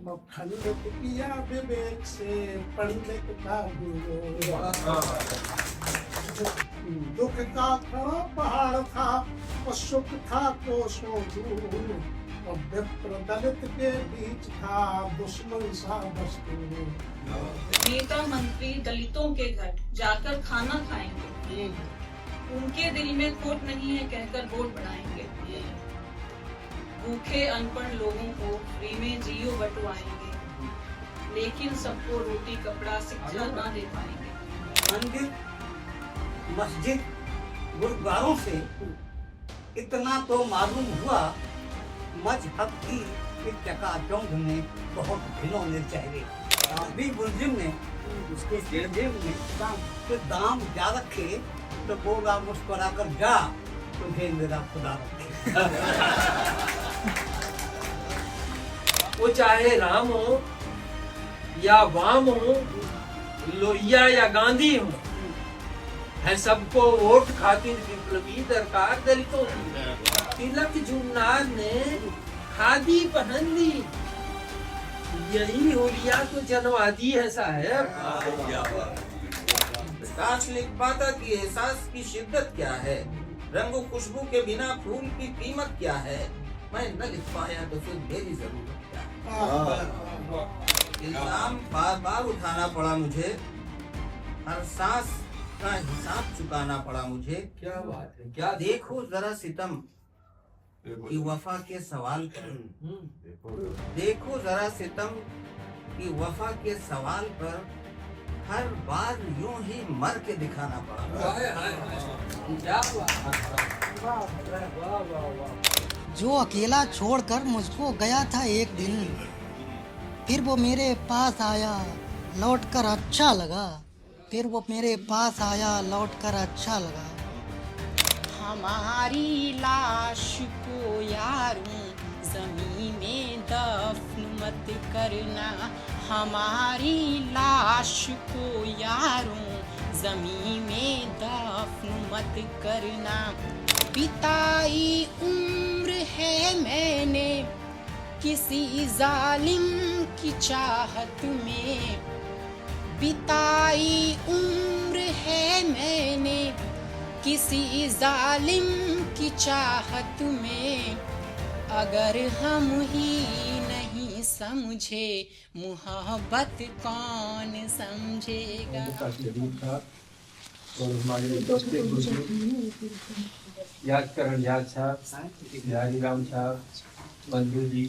खंड किया विवेक से पढ़ ले किताब दुख का खड़ा पहाड़ था और सुख था कोसों दूर और विप्र दलित के बीच था दुश्मन सा दस्तूर। नेता मंत्री दलितों के घर जाकर खाना खाएंगे, उनके दिल में खोट नहीं है कहकर वोट बढ़ाएंगे। भूखे अनपढ़ लोगों को फ्री में जियो बंटवाएंगे, लेकिन सबको रोटी कपड़ा शिक्षा ना दे पाएंगे। मंदिर मस्जिद गुरुद्वारों से इतना तो मालूम हुआ, मजहब की इस चकाचौंध में बहुत घिनौने चेहरे। अभी मुलजिम ने उसके जेब में तो दाम जा रखे तो बोला मुस्कुरा कर जा, तुझे मेरा खुदा रखे। वो चाहे राम हो या वाम हो, लोहिया या गांधी हो, है सबको वोट खातिर विप्लवी दरकार दलितों की। तिलक जुमनार ने खादी पहन ली, यही होलिया तो जनवादी है साहब। काश लिख पाता कि एहसास की शिद्दत क्या है, रंग खुशबू के बिना फूल की कीमत क्या है। मैं न लिख पाया तो फिर मेरी जरूरत क्या है। इल्जाम बार बार उठाना पड़ा मुझे, हर सांस का हिसाब चुकाना पड़ा मुझे। क्या बात है, क्या देखो जरा सितम कि वफा के सवाल पर, देखो जरा सितम कि वफा के सवाल पर हर बार यूं ही मर के दिखाना पड़ा। क्या बात। जो अकेला छोड़कर मुझको गया था एक दिन, फिर वो मेरे पास आया लौटकर अच्छा लगा, फिर वो मेरे पास आया लौटकर अच्छा लगा। हमारी लाश को यारों ज़मीन में दफन मत करना, हमारी लाश को यारों ज़मीन में दफन मत करना। बिताई उम्र है मैंने किसी जालिम की चाहत में, बिताई उम्र है मैंने किसी जालिम की चाहत में। अगर हम ही नहीं समझे मोहब्बत कौन समझेगा। और हमारे यादकरण याद साहब, बिहारी राम साहब, मंजू जी,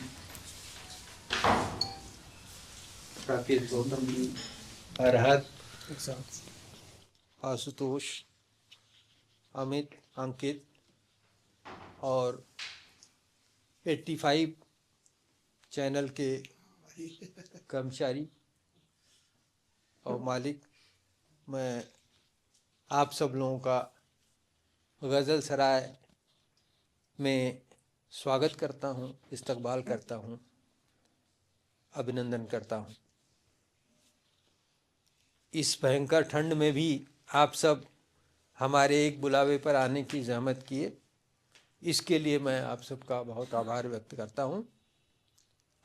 राकेश गौतम जी, अरहत, आशुतोष, अमित, अंकित और 85 चैनल के कर्मचारी और मालिक, मैं आप सब लोगों का गज़ल सराय में स्वागत करता हूँ, इस्तकबाल करता हूँ, अभिनंदन करता हूँ। इस भयंकर ठंड में भी आप सब हमारे एक बुलावे पर आने की ज़हमत किए, इसके लिए मैं आप सबका बहुत आभार व्यक्त करता हूँ।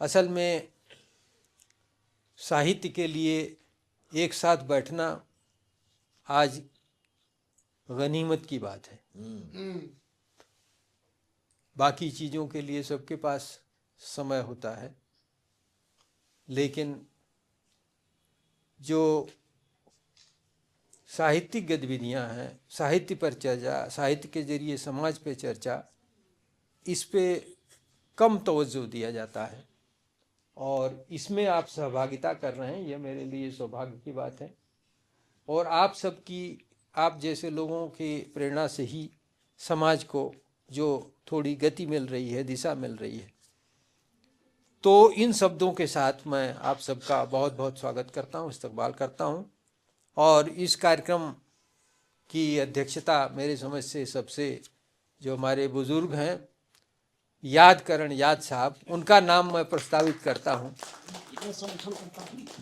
असल में साहित्य के लिए एक साथ बैठना आज गनीमत की बात है। बाकी चीज़ों के लिए सबके पास समय होता है, लेकिन जो साहित्यिक गतिविधियाँ हैं, साहित्य पर चर्चा, साहित्य के जरिए समाज पे चर्चा, इस पे कम तवज्जो दिया जाता है और इसमें आप सहभागिता कर रहे हैं, यह मेरे लिए सौभाग्य की बात है। और आप सबकी, आप जैसे लोगों की प्रेरणा से ही समाज को जो थोड़ी गति मिल रही है, दिशा मिल रही है। तो इन शब्दों के साथ मैं आप सबका बहुत बहुत स्वागत करता हूँ, इस्तकबाल करता हूँ। और इस कार्यक्रम की अध्यक्षता मेरे समझ से सबसे जो हमारे बुज़ुर्ग हैं, यादकरण याद साहब, उनका नाम मैं प्रस्तावित करता हूँ।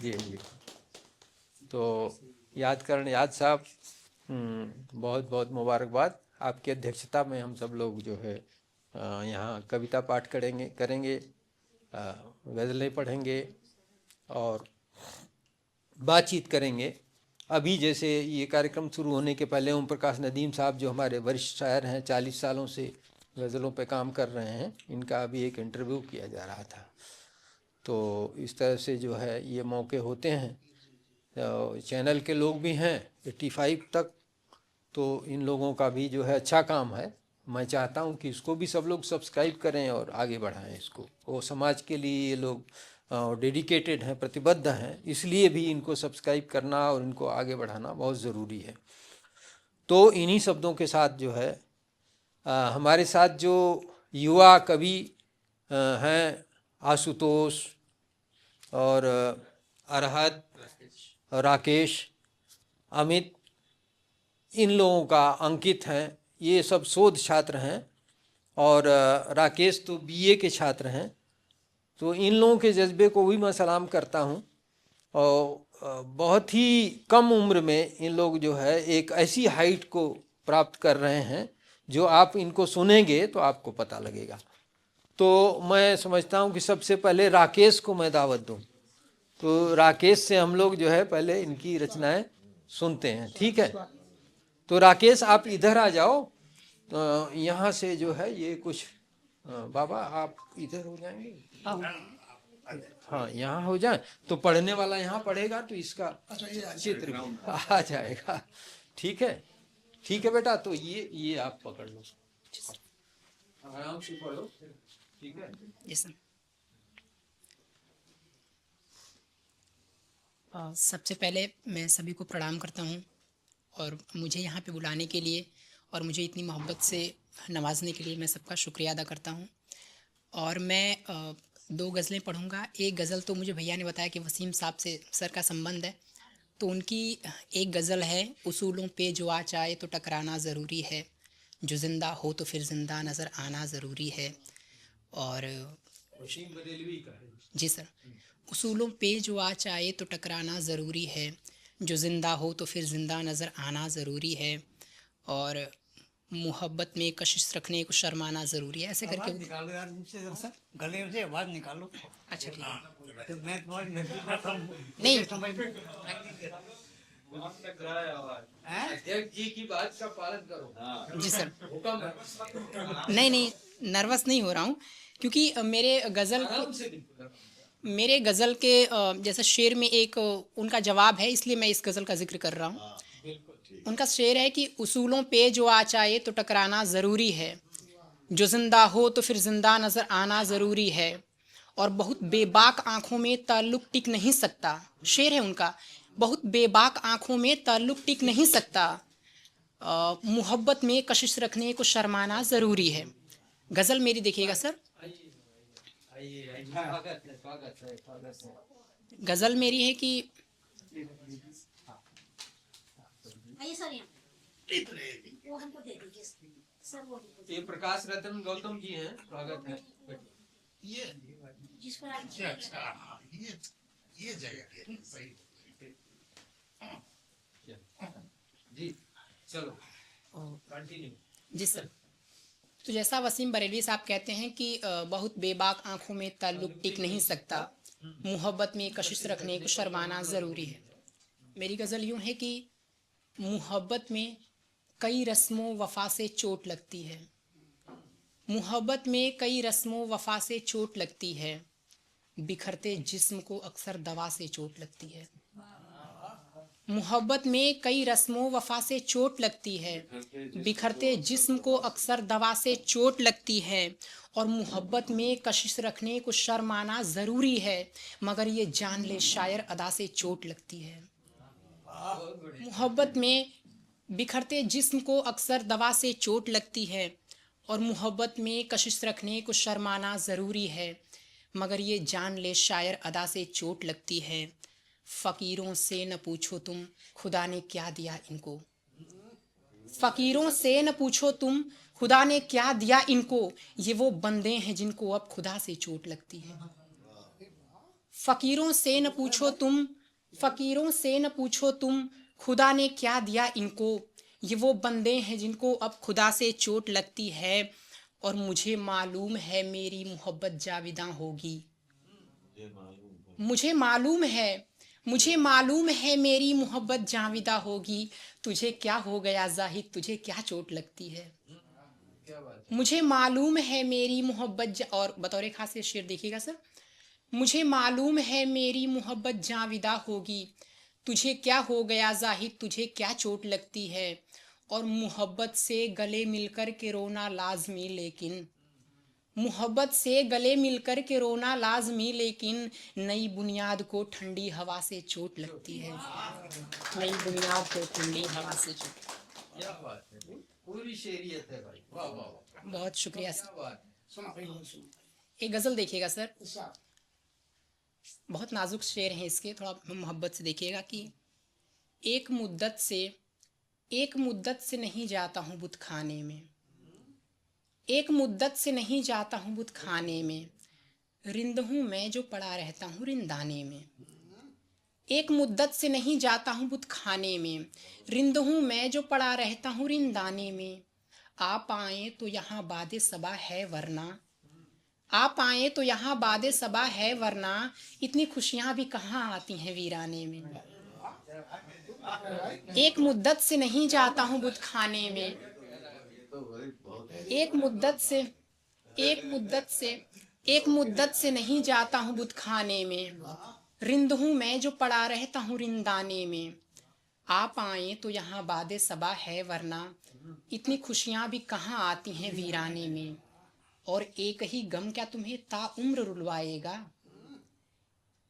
जी जी। तो यादकरण याद साहब, बहुत बहुत मुबारकबाद। आपकी अध्यक्षता में हम सब लोग जो है यहाँ कविता पाठ करेंगे। गज़लें पढ़ेंगे और बातचीत करेंगे। अभी जैसे ये कार्यक्रम शुरू होने के पहले ओम प्रकाश नदीम साहब जो हमारे वरिष्ठ शायर हैं, 40 सालों से गज़लों पे काम कर रहे हैं, इनका अभी एक इंटरव्यू किया जा रहा था। तो इस तरह से जो है ये मौके होते हैं। तो चैनल के लोग भी हैं 85 तक, तो इन लोगों का भी जो है अच्छा काम है। मैं चाहता हूं कि इसको भी सब लोग सब्सक्राइब करें और आगे बढ़ाएं इसको। वो समाज के लिए ये लोग डेडिकेटेड हैं, प्रतिबद्ध हैं, इसलिए भी इनको सब्सक्राइब करना और इनको आगे बढ़ाना बहुत ज़रूरी है। तो इन्हीं शब्दों के साथ जो है हमारे साथ जो युवा कवि हैं, आशुतोष और अरहत, राकेश, अमित, इन लोगों का, अंकित हैं, ये सब शोध छात्र हैं और राकेश तो बीए के छात्र हैं। तो इन लोगों के जज्बे को भी मैं सलाम करता हूँ। और बहुत ही कम उम्र में इन लोग जो है एक ऐसी हाइट को प्राप्त कर रहे हैं जो आप इनको सुनेंगे तो आपको पता लगेगा। तो मैं समझता हूँ कि सबसे पहले राकेश को मैं दावत दूँ। तो राकेश से हम लोग जो है पहले इनकी रचनाएं सुनते हैं, ठीक है? तो राकेश आप इधर आ जाओ। यहाँ से जो है ये कुछ बाबा आप इधर हो जाएंगे, हाँ यहाँ हो जाए तो पढ़ने वाला यहाँ पढ़ेगा तो इसका चित्र आ जाएगा। ठीक है, ठीक है बेटा। तो ये आप पकड़ लो, आराम से पढ़ो, ठीक है? Yes sir. सबसे पहले मैं सभी को प्रणाम करता हूँ और मुझे यहाँ पे बुलाने के लिए और मुझे इतनी मोहब्बत से नवाजने के लिए मैं सबका शुक्रिया अदा करता हूँ। और मैं 2 गज़लें पढ़ूँगा। एक गज़ल तो मुझे भैया ने बताया कि वसीम साहब से सर का संबंध है, तो उनकी एक गज़ल है, उसूलों पे जो आ जाए तो टकराना ज़रूरी है, जो ज़िंदा हो तो फिर ज़िंदा नज़र आना ज़रूरी है। और जी सर, उसूलों पे जो आ जाए तो टकराना ज़रूरी है, जो ज़िंदा हो तो फिर ज़िंदा नज़र आना ज़रूरी है, और मोहब्बत में कशिश रखने को शर्माना ज़रूरी है। ऐसे करके निकालो यार मुझसे, सर गले से आवाज़ निकालो। अच्छा ठीक है। तो मैं तुम्हारी नजर करता हूँ। नहीं समझ में अध्यक्ष जी की बात का पालन करो। जी सर, हुक्म है। नहीं नर्वस नहीं हो रहा हूँ, क्योंकि मेरे गज़ल के जैसे शेर में एक उनका जवाब है, इसलिए मैं इस गज़ल का जिक्र कर रहा हूँ। उनका शेर है कि उसूलों पे जो आ जाए तो टकराना ज़रूरी है, जो ज़िंदा हो तो फिर ज़िंदा नज़र आना ज़रूरी है, और बहुत बेबाक आँखों में ताल्लुक़ टिक नहीं सकता। शेर है उनका, बहुत बेबाक आँखों में ताल्लुक़ टिक नहीं सकता, मोहब्बत में कशिश रखने को शर्माना ज़रूरी है। गज़ल मेरी देखिएगा सर। गज़ल मेरी है कि ये प्रकाश रतन गौतम जी हैं, स्वागत है। ये जगह सही जी चलो कंटिन्यू। जी सर। तो जैसा वसीम बरेलवी साहब कहते हैं कि बहुत बेबाक आंखों में ताल्लुक़ टिक नहीं सकता, मोहब्बत में कशिश रखने को शर्माना ज़रूरी है। मेरी गज़ल यूँ है कि मोहब्बत में कई रस्मों वफ़ा से चोट लगती है, मोहब्बत में कई रस्मों वफ़ा से चोट लगती है, बिखरते जिस्म को अक्सर दवा से चोट लगती है। मोहब्बत में कई रस्मों वफ़ा से चोट लगती है, बिखरते जिस्म को अक्सर दवा से चोट लगती है, और मोहब्बत में कशिश रखने को शर्माना ज़रूरी है, मगर ये जान ले शायर अदा से चोट लगती है। मोहब्बत में बिखरते जिस्म को अक्सर दवा से चोट लगती है, और मोहब्बत में कशिश रखने को शर्माना ज़रूरी है, मगर ये जान ले शायर अदा से चोट लगती है। फ़कीरों से न पूछो तुम खुदा ने क्या दिया इनको, फ़कीरों से न पूछो तुम खुदा ने क्या दिया इनको, ये वो बंदे हैं जिनको अब खुदा से चोट लगती है। फ़कीरों से न पूछो तुम, फ़कीरों से न पूछो तुम खुदा ने क्या दिया इनको, ये वो बंदे हैं जिनको अब खुदा से चोट लगती है, और मुझे मालूम है मेरी मोहब्बत जाविदा होगी, मुझे मालूम है मेरी मोहब्बत जाविदा होगी, तुझे क्या हो गया जाहिद, तुझे क्या चोट लगती है। मुझे मालूम है मेरी और बतौर खास ये शेर देखिएगा सर। मुझे मालूम है मेरी मोहब्बत जाविदा होगी, तुझे क्या हो गया जाहिद, तुझे क्या चोट लगती है। और मोहब्बत से गले मिलकर के रोना लाजमी, लेकिन मोहब्बत से गले मिलकर के रोना लाजमी, लेकिन नई बुनियाद को ठंडी हवा से चोट लगती है। नई बुनियाद को ठंडी हवा से चोट। क्या बात है, पूरी शेरियत है भाई, वाह वाह वाह, बहुत शुक्रिया क्या सर। बात। सुना भाई सुन। एक गज़ल देखिएगा सर, ऐसा बहुत नाजुक शेर हैं इसके, थोड़ा मोहब्बत से देखिएगा कि एक मुद्दत से नहीं जाता हूँ बुत खाने में, एक मुद्दत से नहीं जाता हूँ बुत खाने में, रिंद हूँ मैं जो पड़ा रहता हूँ रिंदाने में। एक मुद्दत से नहीं जाता हूँ बुत खाने में, रिंद हूँ मैं जो पड़ा रहता हूँ रिंदाने में। आप आए तो यहाँ बादे सबा है वरना, आप आए तो यहाँ बादे सबा है वरना, इतनी खुशियाँ भी कहाँ आती हैं वीराने में। एक मुद्दत से नहीं जाता हूँ बुत खाने में, एक मुद्दत से नहीं जाता हूँ बुत खाने में, रिंद हूँ मैं जो पड़ा रहता हूँ रिंदाने में। आप आए तो यहाँ बादे सबा है वरना, इतनी खुशियाँ भी कहाँ आती हैं वीराने में। और एक ही गम क्या तुम्हें ताउम्र रुलवाएगा,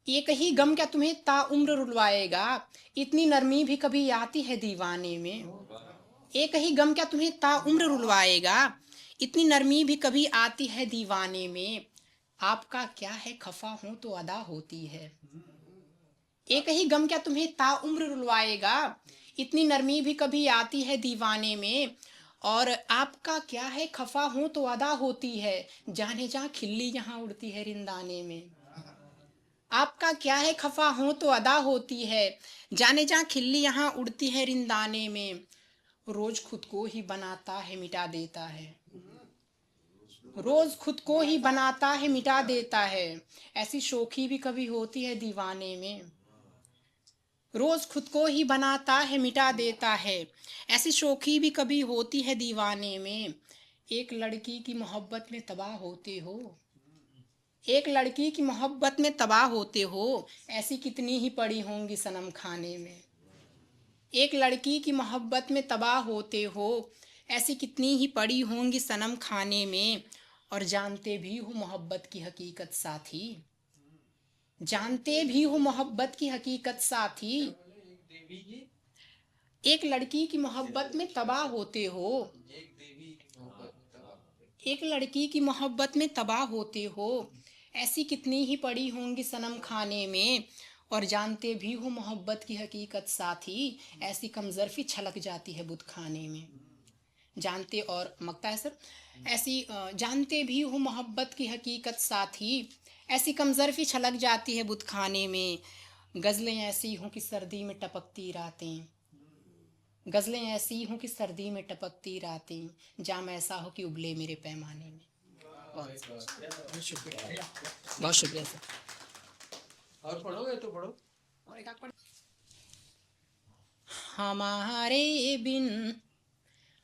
एक ही गम क्या तुम्हें ताउम्र रुलवाएगा, इतनी नरमी भी कभी आती है दीवाने में। एक ही गम क्या तुम्हें ताउम्र रुलवाएगा, इतनी नरमी भी कभी आती है दीवाने में। आपका क्या है खफा हो तो अदा होती है, एक ही गम क्या तुम्हें ताउम्र रुलवाएगा, इतनी नरमी भी कभी आती है दीवाने में। और आपका क्या है खफा हो तो अदा होती है, जाने जहाँ खिल्ली यहाँ उड़ती है रिंदाने में। आपका क्या है खफा हो तो अदा होती है, जाने जहाँ खिल्ली यहाँ उड़ती है रिंदाने में। रोज खुद को ही बनाता है मिटा देता है, रोज खुद को ही बनाता है मिटा देता है, ऐसी शोखी भी कभी होती है दीवाने में। रोज खुद को ही बनाता है मिटा देता है, ऐसी शोखी भी कभी होती है दीवाने में। एक लड़की की मोहब्बत में तबाह होते हो, एक लड़की की मोहब्बत में तबाह होते हो, ऐसी कितनी ही पड़ी होंगी सनम खाने में। एक लड़की की मोहब्बत में तबाह होते हो, ऐसी कितनी ही पड़ी होंगी सनम खाने में। और जानते भी हो मोहब्बत की हकीकत साथी, जानते भी हो मोहब्बत की हकीकत साथी। एक लड़की की मोहब्बत में तबाह होते हो, एक लड़की की मोहब्बत में तबाह होते हो, ऐसी कितनी ही पड़ी होंगी सनम खाने में। और जानते भी हो मोहब्बत की हकीकत साथी, ऐसी कमजरफी छलक जाती है बुत खाने में। जानते और मकता है सर, ऐसी जानते भी हो मोहब्बत की हकीकत साथी, ऐसी कमजरफी छलक जाती है बुत खाने में। गज़लें ऐसी हों कि सर्दी में टपकती रातें, गज़लें ऐसी हों कि सर्दी में टपकती रातें, जाम ऐसा हो कि उबले मेरे पैमाने में। बहुत शुक्रिया, बहुत शुक्रिया सर। और पढ़ोगे तो पढ़ो। और एक आध हमारे बिन,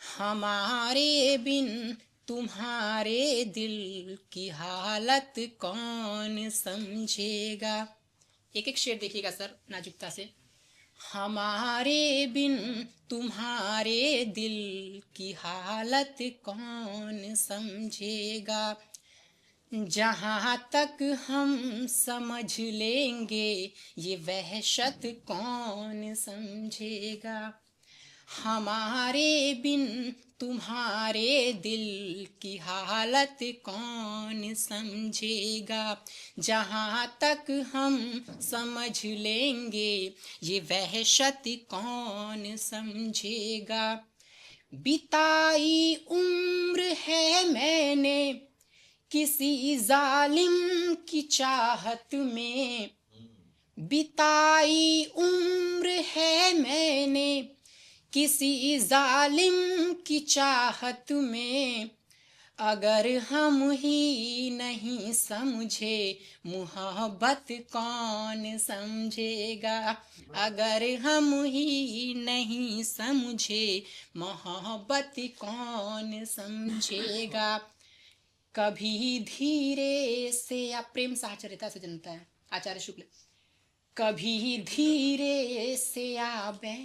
हमारे बिन तुम्हारे दिल की हालत कौन समझेगा। एक एक शेर देखिएगा सर नाजुकता से। हमारे बिन तुम्हारे दिल की हालत कौन समझेगा, जहाँ तक हम समझ लेंगे ये वहशत कौन समझेगा। हमारे बिन तुम्हारे दिल की हालत कौन समझेगा, जहाँ तक हम समझ लेंगे ये वहशत कौन समझेगा। बिताई उम्र है मैंने किसी जालिम की चाहत में, बिताई उम्र है मैंने किसी जालिम की चाहत में, अगर हम ही नहीं समझे मोहब्बत कौन समझेगा। अगर हम ही नहीं समझे मोहब्बत कौन समझेगा। कभी धीरे से, आप प्रेम साहचर्यता से जनता है आचार्य शुक्ल। कभी धीरे से आवे,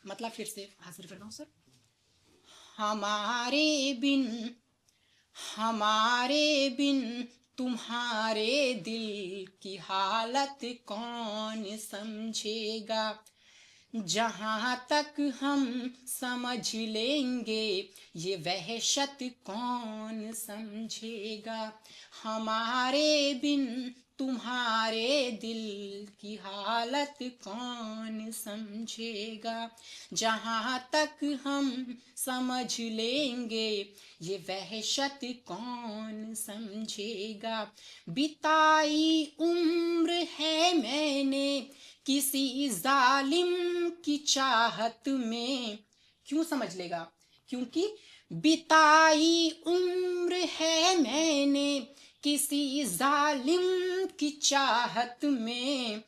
मतलब फिर से हाजिर कर रहा हूँ सर। हमारे बिन तुम्हारे दिल की हालत कौन समझेगा। जहाँ तक हम समझ लेंगे ये वहशत कौन समझेगा। हमारे बिन तुम्हारे दिल की हालत कौन समझेगा। जहाँ तक हम समझ लेंगे ये वहशत कौन समझेगा। बिताई उम्र है मैंने किसी जालिम की चाहत में, क्यों समझ लेगा, क्योंकि बिताई उम्र है मैंने किसी जालिम की चाहत में।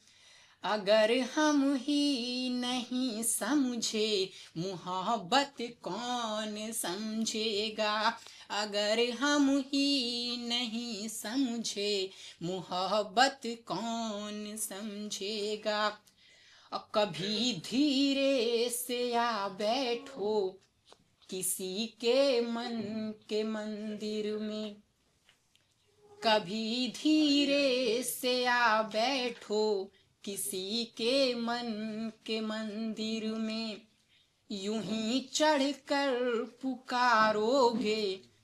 अगर हम ही नहीं समझे मोहब्बत कौन समझेगा। अगर हम ही नहीं समझे मोहब्बत कौन समझेगा। और कभी धीरे से आ बैठो किसी के मन के मंदिर में। कभी धीरे से आ बैठो किसी के मन के मंदिर में। यूं ही चढ़कर पुकारोगे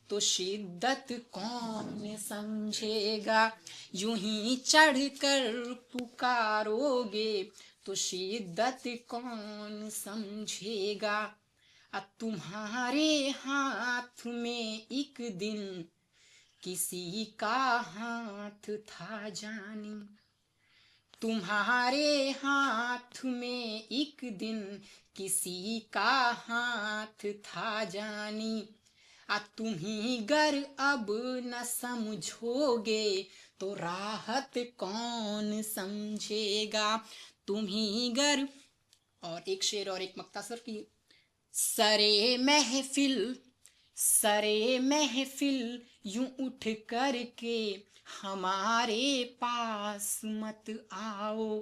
तो शिद्दत कौन समझेगा। यूं ही चढ़कर पुकारोगे तो शिद्दत कौन समझेगा। तुम्हारे हाथ में एक दिन किसी का हाथ था जानी। तुम्हारे हाथ में एक दिन किसी का हाथ था जानी। तुम्ही गर अब न समझोगे तो राहत कौन समझेगा। तुम्ही गर, और एक शेर और एक मक्ता सर की। सरे महफिल यूं उठ कर के हमारे पास मत आओ।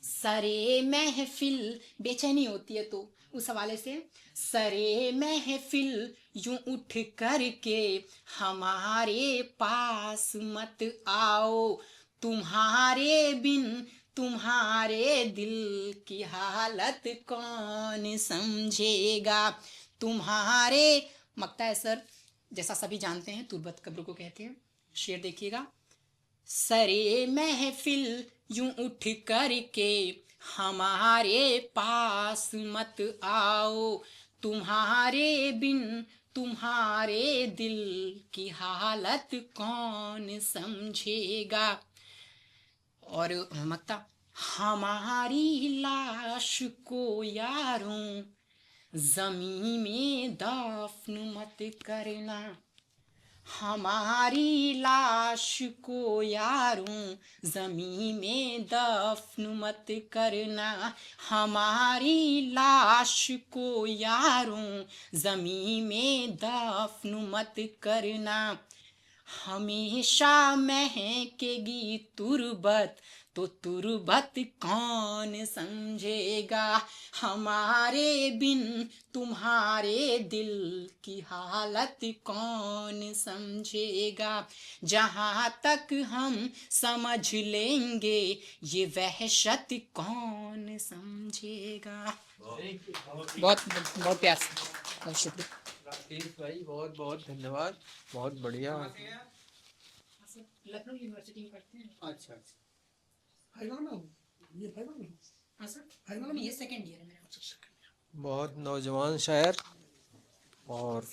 सरे महफिल, बेचैनी होती है तो उस हवाले से, सरे महफिल यूं उठ कर के हमारे पास मत आओ। तुम्हारे बिन तुम्हारे दिल की हालत कौन समझेगा। तुम्हारे, मकता है सर, जैसा सभी जानते हैं तुर्बत कब्र को कहते हैं। शेर देखिएगा। सरे महफिल यूं उठ कर के हमारे पास मत आओ। तुम्हारे बिन तुम्हारे दिल की हालत कौन समझेगा। और मक्ता, हमारी लाश को यारों जमीन में दफन मत करना। हमारी लाश को यारों जमीन में दफन मत करना। हमारी लाश को यारों जमीन में दफन मत करना। हमेशा महकेगी तुर्बत तो तुर्बत कौन समझेगा। हमारे बिन तुम्हारे दिल की हालत कौन समझेगा। जहाँ तक हम समझ लेंगे ये वहशत कौन समझेगा। बहुत बहुत प्यार से, बहुत शुक्रिया राकेश भाई, बहुत बहुत धन्यवाद, बहुत बढ़िया। लखनऊ यूनिवर्सिटी में पढ़ते हैं। अच्छा फाइनल में, ये फाइनल में। हाँ सर, फाइनल में, ये सेकंड ईयर है मेरा। बहुत नौजवान शायर और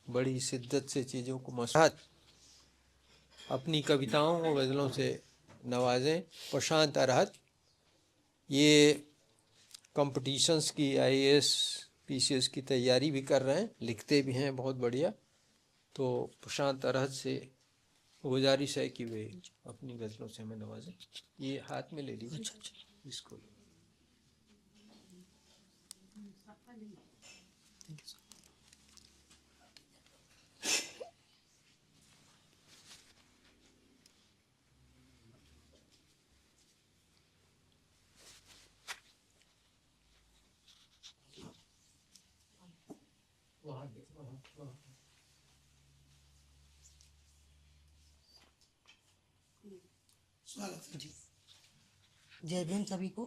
बड़ी शिद्दत से चीज़ों को मसहत अपनी कविताओं और गज़लों से नवाजें। प्रशांत अरहत ये कंपटीशंस की आईएएस पीसीएस की तैयारी भी कर रहे हैं, लिखते भी हैं बहुत बढ़िया। तो प्रशांत अरहत से गुजारिश है कि वे अपनी गज़लों से हमें नवाजें। ये हाथ में ले लीजिए इसको। जी, जय भीम सभी को।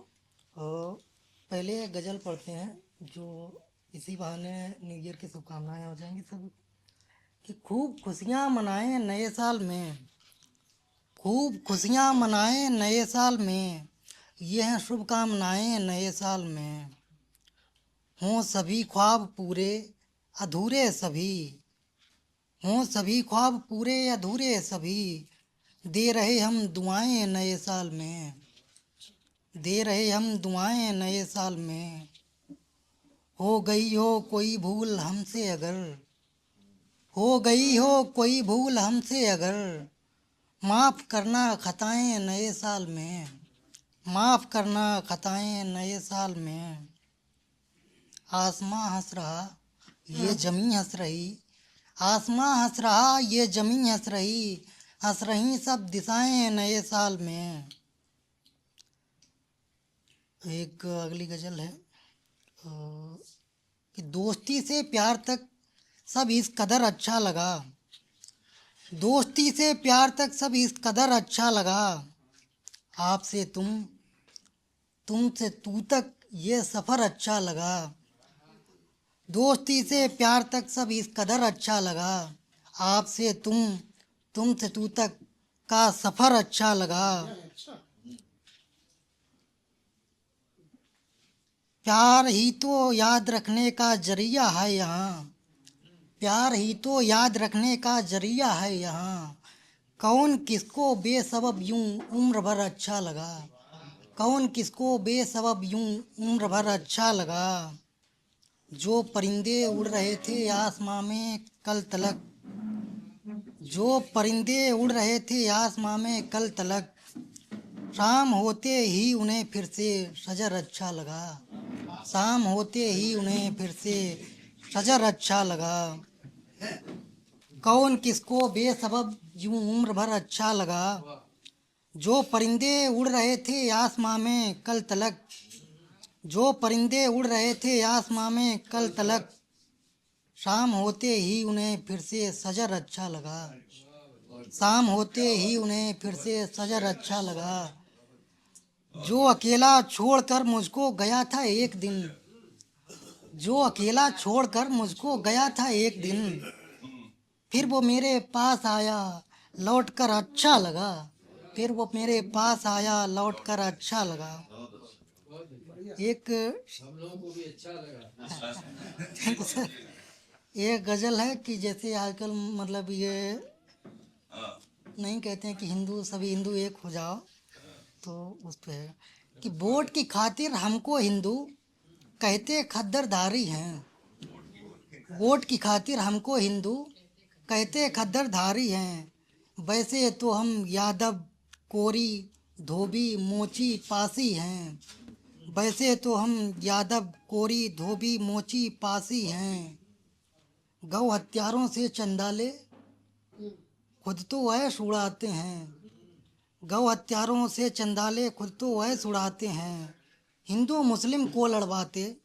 पहले एक गज़ल पढ़ते हैं जो इसी बहाने न्यू ईयर की शुभकामनाएं हो जाएंगी सभी कि खूब खुशियाँ मनाएं नए साल में, खूब खुशियाँ मनाएं नए साल में, ये हैं शुभकामनाएं नए साल में। हों सभी ख्वाब पूरे अधूरे सभी, हों सभी ख्वाब पूरे अधूरे सभी, दे रहे हम दुआएं नए साल में, दे रहे हम दुआएं नए साल में। हो गई हो कोई भूल हमसे अगर, हो गई हो कोई भूल हमसे अगर, माफ़ करना खताएं नए साल में, माफ़ करना खताएं नए साल में। आसमां हंस रहा ये ज़मीं हंस रही, आसमां हंस रहा ये ज़मीं हंस रही सब दिशाएं नए साल में। एक अगली गज़ल है कि दोस्ती से प्यार तक सब इस कदर अच्छा लगा, दोस्ती से प्यार तक सब इस कदर अच्छा लगा, आपसे तुमसे तू तक ये सफ़र अच्छा लगा, दोस्ती से प्यार तक सब इस कदर अच्छा लगा, आपसे तुमसे तू तक का सफ़र अच्छा लगा। प्यार ही तो याद रखने का जरिया है यहाँ, प्यार ही तो याद रखने का जरिया है यहाँ, कौन किसको बेसबब यूं उम्र भर अच्छा लगा, कौन किसको बेसबब यूं उम्र भर अच्छा लगा। जो परिंदे उड़ रहे थे आसमां में कल तलक, जो परिंदे उड़ रहे थे आसमां में कल तलक, शाम होते ही उन्हें फिर से शजर अच्छा लगा, शाम होते ही उन्हें फिर से शजर अच्छा लगा। कौन किसको बेसबब यूं उम्र भर अच्छा लगा, जो परिंदे उड़ रहे थे आसमां में कल तलक, जो परिंदे उड़ रहे थे आसमां में कल तलक, शाम होते ही उन्हें फिर से शजर अच्छा लगा, शाम होते ही उन्हें फिर से शजर अच्छा लगा। जो अकेला छोड़कर मुझको गया था एक दिन, जो अकेला छोड़कर मुझको गया था एक दिन, फिर वो मेरे पास आया लौट कर अच्छा लगा, फिर वो मेरे पास आया लौट कर अच्छा लगा। एक हम लोगों को भी अच्छा लगा। एक गज़ल है कि जैसे आजकल मतलब ये नहीं कहते हैं कि हिंदू सभी हिंदू एक हो जाओ, तो उस पे है कि वोट की खातिर हमको हिंदू कहते खद्दरधारी हैं, वोट की खातिर हमको हिंदू कहते खद्दरधारी हैं, वैसे तो हम यादव कोरी धोबी मोची पासी हैं, वैसे तो हम यादव कोरी धोबी मोची पासी हैं। गौ हत्यारों से चंदाले खुद तो ऐश उड़ाते हैं, गौ हत्यारों से चंदाले खुद तो ऐश उड़ाते हैं, हिंदू मुस्लिम को लड़वाते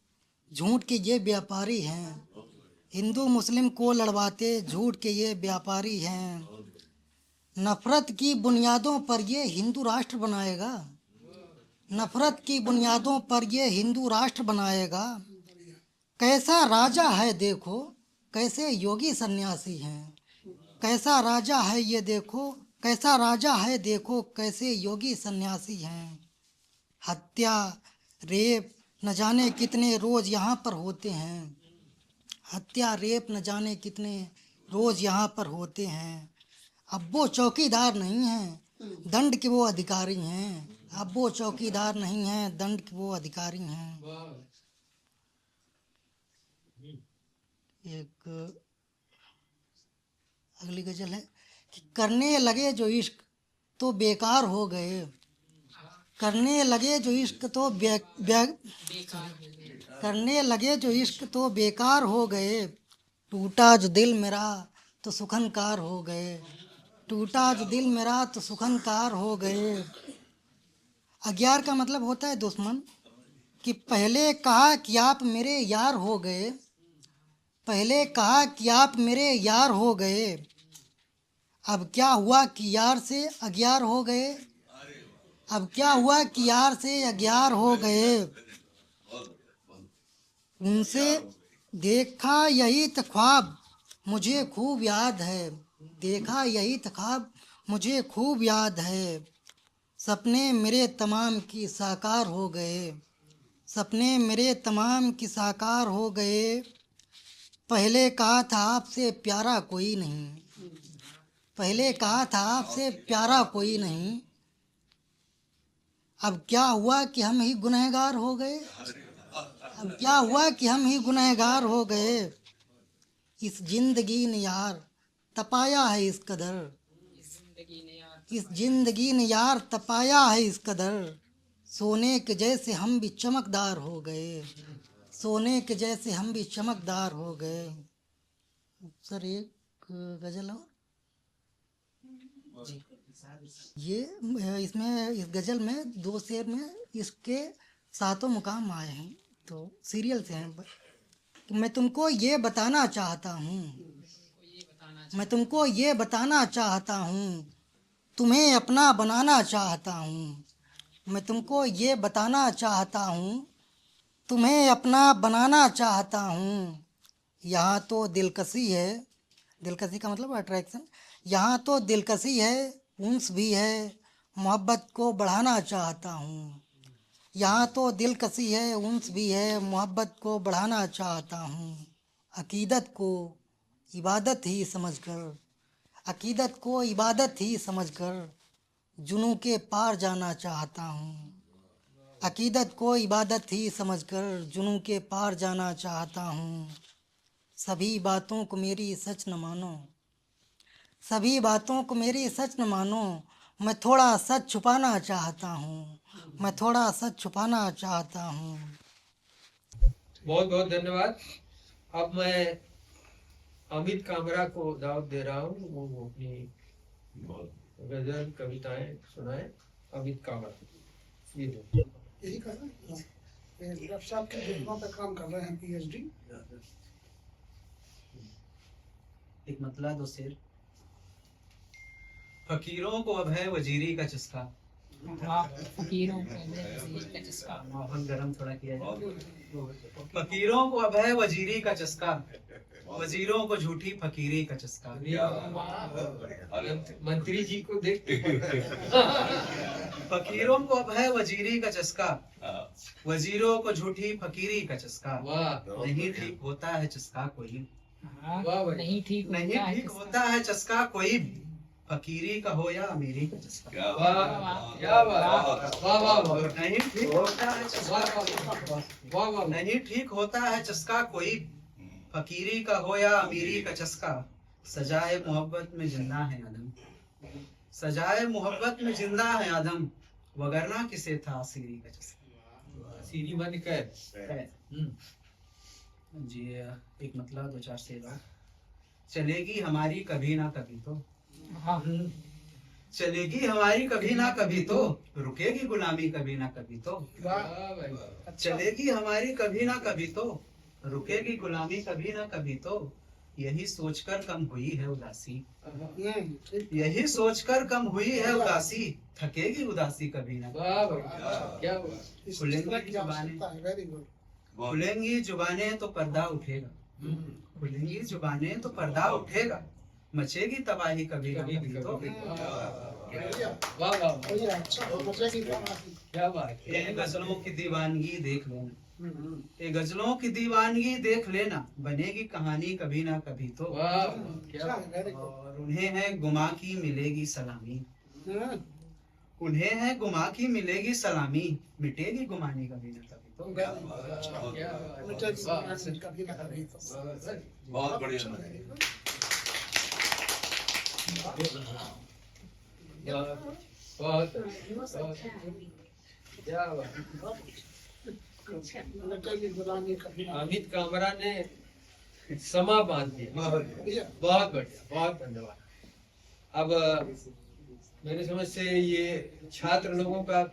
झूठ के ये व्यापारी हैं, हिंदू मुस्लिम को लड़वाते झूठ के ये व्यापारी हैं। नफरत की बुनियादों पर ये हिंदू राष्ट्र बनाएगा, नफरत की बुनियादों पर ये हिंदू राष्ट्र बनाएगा, कैसा राजा है देखो कैसे योगी सन्यासी हैं, कैसा राजा है ये देखो, कैसा राजा है देखो कैसे योगी सन्यासी हैं। हत्या रेप न जाने कितने रोज यहाँ पर होते हैं, हत्या रेप न जाने कितने रोज यहाँ पर होते हैं। अब वो चौकीदार नहीं हैं दंड के वो अधिकारी हैं। अब वो चौकीदार नहीं हैं, दंड के वो अधिकारी हैं। एक अगली गजल है कि करने लगे जो इश्क तो बेकार हो गए, करने लगे जो इश्क तो करने लगे जो इश्क तो बेकार हो गए, टूटा जो दिल मेरा तो सुखनकार हो गए, टूटा जो दिल मेरा तो सुखनकार हो गए। अज्ञार का मतलब होता है दुश्मन। कि पहले कहा कि आप मेरे यार हो गए, पहले कहा कि आप मेरे यार हो गए, अब क्या हुआ कि यार से अज्ञार हो गए, अब क्या हुआ कि यार से अज्ञार हो गए। उनसे देखा यही तो ख्वाब मुझे खूब याद है, देखा यही तो ख्वाब मुझे खूब याद है, सपने मेरे तमाम की साकार हो गए, सपने मेरे तमाम की साकार हो गए। पहले कहा था आपसे प्यारा कोई नहीं, पहले कहा था आपसे प्यारा कोई नहीं, अब क्या हुआ कि हम ही गुनहगार हो गए, अब क्या हुआ कि हम ही गुनहगार हो गए। इस जिंदगी ने यार तपाया है इस कदर, इस जिंदगी ने यार तपाया है इस कदर, सोने के जैसे हम भी चमकदार हो गए, सोने के जैसे हम भी चमकदार हो गए। सर एक गजल और जी, ये इसमें इस गजल में 2 शेर में इसके 7 मुकाम आए हैं, तो सीरियल से हैं। मैं तुमको ये बताना चाहता हूँ, मैं तुमको ये बताना चाहता हूँ, तुम्हें अपना बनाना चाहता हूँ, मैं तुमको ये बताना चाहता हूँ, तुम्हें अपना बनाना चाहता हूँ। यहाँ तो दिलकशी है, दिलकशी का मतलब अट्रैक्शन, यहाँ तो दिलकशी है, उन्स भी है, मोहब्बत को बढ़ाना चाहता हूँ, यहाँ तो दिलकशी है, उन्स भी है, मोहब्बत को बढ़ाना चाहता हूँ। अकीदत को इबादत ही समझकर, अकीदत को इबादत ही समझकर, जुनून के पार जाना चाहता हूँ, अकीदत को इबादत ही समझकर, जुनून के पार जाना चाहता हूँ। सभी बातों को मेरी सच न मानो, सभी बातों को मेरी सच न मानो, मैं थोड़ा सच छुपाना चाहता हूँ, मैं थोड़ा सच छुपाना चाहता हूँ। बहुत बहुत धन्यवाद। अब मैं अमित कामरा को दावत दे रहा हूँ, वो अपनी गजल कविताएं सुनाए। अमित कामरा, यही कहना है, डॉक्टर साहब के दिमाग पे काम कर रहे हैं, PhD। एक मतला 2 शेर। फकीरों को अब है वजीरी का चस्का, फकीरों को वजीरी का चस्का, माहौल गर्म थोड़ा किया जाए। फकीरों को अब है वजीरी का चस्का, वजीरों को झूठी फकीरी का चस्का। मंत्री जी को देख फकीरों को अब है वजीरी का चस्का, वजीरों को झूठी फकीरी का चस्का। नहीं ठीक होता है चस्का कोई, नहीं ठीक नहीं ठीक होता है चस्का कोई, फकीरी का हो या अमीरी का चस्का। नहीं ठीक होता है चस्का, नहीं ठीक होता है चस्का कोई, फकीरी का हो या अमीरी का चस्का। सजाए मोहब्बत में जिंदा है आदम, सजाए मोहब्बत में जिंदा है आदम, वगरना किसे था सीरी का चस्का। सीरी बन कैद। जी एक मतलब 2-4 शेर। चलेगी हमारी कभी ना कभी तो, चलेगी हमारी कभी ना कभी तो, रुकेगी गुलामी कभी ना कभी तो। चलेगी हमारी कभी ना कभी तो, रुकेगी गुलामी कभी ना कभी तो। यही सोचकर कम हुई है उदासी, यही सोचकर कम हुई है उदासी, थकेगी उदासी कभी ना कभी। खुलेंगी जुबानें, खुलेंगी जुबानें तो पर्दा उठेगा, खुलेंगी जुबानें तो पर्दा उठेगा, मचेगी तबाही कभी ना कभी तो। क्या बात। ये गजलों की दीवानगी देख लेना, ये गजलों की दीवानगी देख लेना, बनेगी कहानी कभी ना कभी तो। और उन्हें है गुमा की मिलेगी सलामी, उन्हें है गुमा की मिलेगी सलामी, मिटेगी गुमानी कभी न कभी तो। कभी ना कभी तो बहुत बढ़िया। बहुत क्या बात। मिटेगी गुलामी कभी ना अमित कामरा ने समा बांध दिया। बहुत बढ़िया, बहुत धन्यवाद। अब मेरी समझ से ये छात्र लोगों का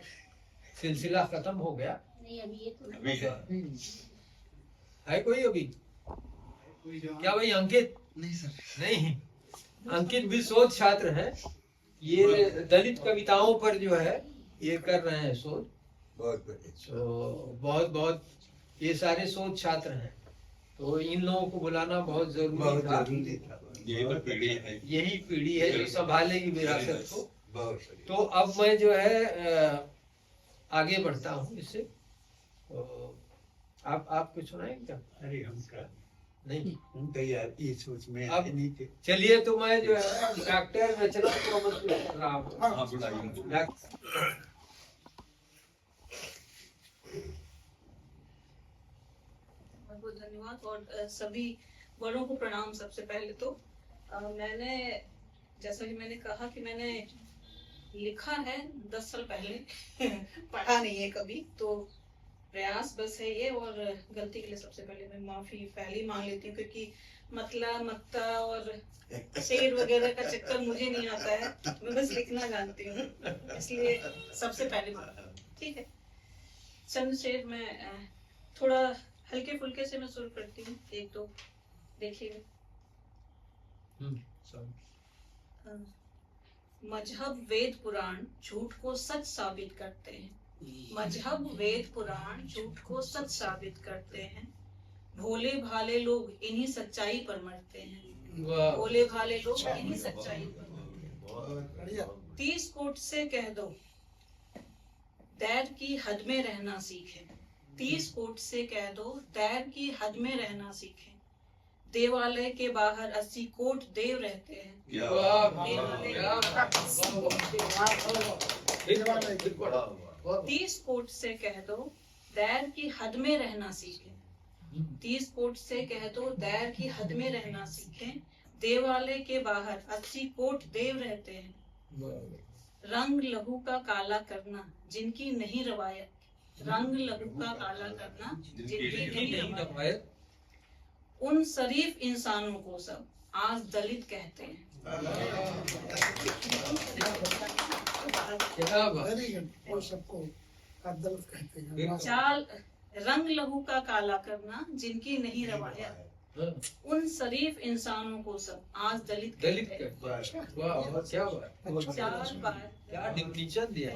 सिलसिला खत्म हो गया। अभी है। है कोई अभी? क्या भाई अंकित? नहीं सर, नहीं। अंकित भी शोध छात्र हैं। ये दलित कविताओं पर जो है ये कर रहे हैं शोध। बहुत बढ़िया। तो बहुत ये सारे शोध छात्र हैं, तो इन लोगों को बुलाना बहुत जरूरी था। यही तो पीढ़ी है। यही पीढ़ी है जो संभालेगी विरासत को। बहुत बढ़िया। तो अब मैं जो है आगे बढ़ता हूँ इससे। तो आप कुछ सुनाएंगे क्या? अरे हमका नहीं, हम तो यार ये सोच में अब आए नहीं थे। चलिए तो मैं जो है डॉक्टर रचना को आमंत्रित कर रहा हूँ। हाँ, बुलाइए। बहुत बहुत धन्यवाद और सभी बड़ों को प्रणाम। सबसे पहले तो मैंने, जैसा कि मैंने कहा कि मैंने लिखा है 10 साल पहले पढ़ा नहीं है कभी, तो प्रयास बस है ये। और गलती के लिए सबसे पहले मैं माफी पहले ही मांग लेती हूँ, क्योंकि मतला मत्ता और शेर वगैरह का चक्कर मुझे नहीं आता है, मैं बस लिखना जानती हूँ, इसलिए सबसे पहले ठीक है। चंद शेर मैं थोड़ा हल्के फुल्के से मैं शुरू करती हूँ, एक दो देखिएगा। मजहब वेद पुराण झूठ को सच साबित करते हैं। मजहब वेद पुराण झूठ को सच साबित करते हैं। भोले भाले लोग इन्हीं सच्चाई पर मरते हैं। भोले भाले लोग इन्हीं सच्चाई पर मरते हैं। 30 कोट से कह दो दैर की हद में रहना सीखें। 30 कोट से कह दो दैर की हद में रहना सीखें। देवालय के बाहर 80 कोट देव रहते हैं। देवालय के बाहर 30 कोट से कह दो दैर की हद में रहना सीखें। 30 कोट से कह दो दैर की हद में रहना सीखें। देवालय के बाहर 80 कोट देव रहते हैं। रंग लहू का काला करना जिनकी नहीं रवायत। रंग लहू का काला करना जिनकी नहीं रवायत। उन शरीफ इंसानों को सब आज दलित कहते हैं। और सबको दलित कहते हैं। चाल रंग लहू का काला करना जिनकी नहीं रवायत। उन शरीफ इंसानों को सब आज दलित कहते हैं। क्या बात, चार बार क्या डिफिनीशन दिया,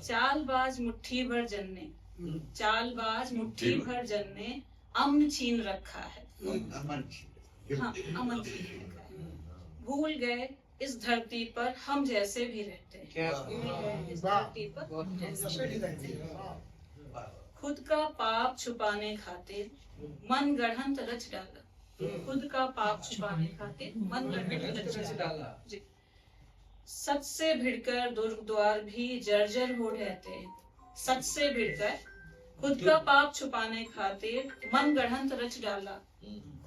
चालबाज मुट्ठी भर जन्ने। चालबाज मुट्ठी भर जन्ने अमन छीन रखा है। हाँ, अमन छीन रखा है। भूल गए इस धरती पर हम जैसे भी रहते हैं। इस धरती पर हम जैसे भी रहते हैं। खुद का पाप छुपाने खातिर मन गढ़ंत रच डाला। खुद का पाप छुपाने खातिर मन गढ़ंत रच डाला। सच से भिड़कर दुर्ग द्वार भी जर्जर हो रहते हैं। सच से भिड़कर खुद का पाप छुपाने खातिर मन गढ़ंत रच डाला।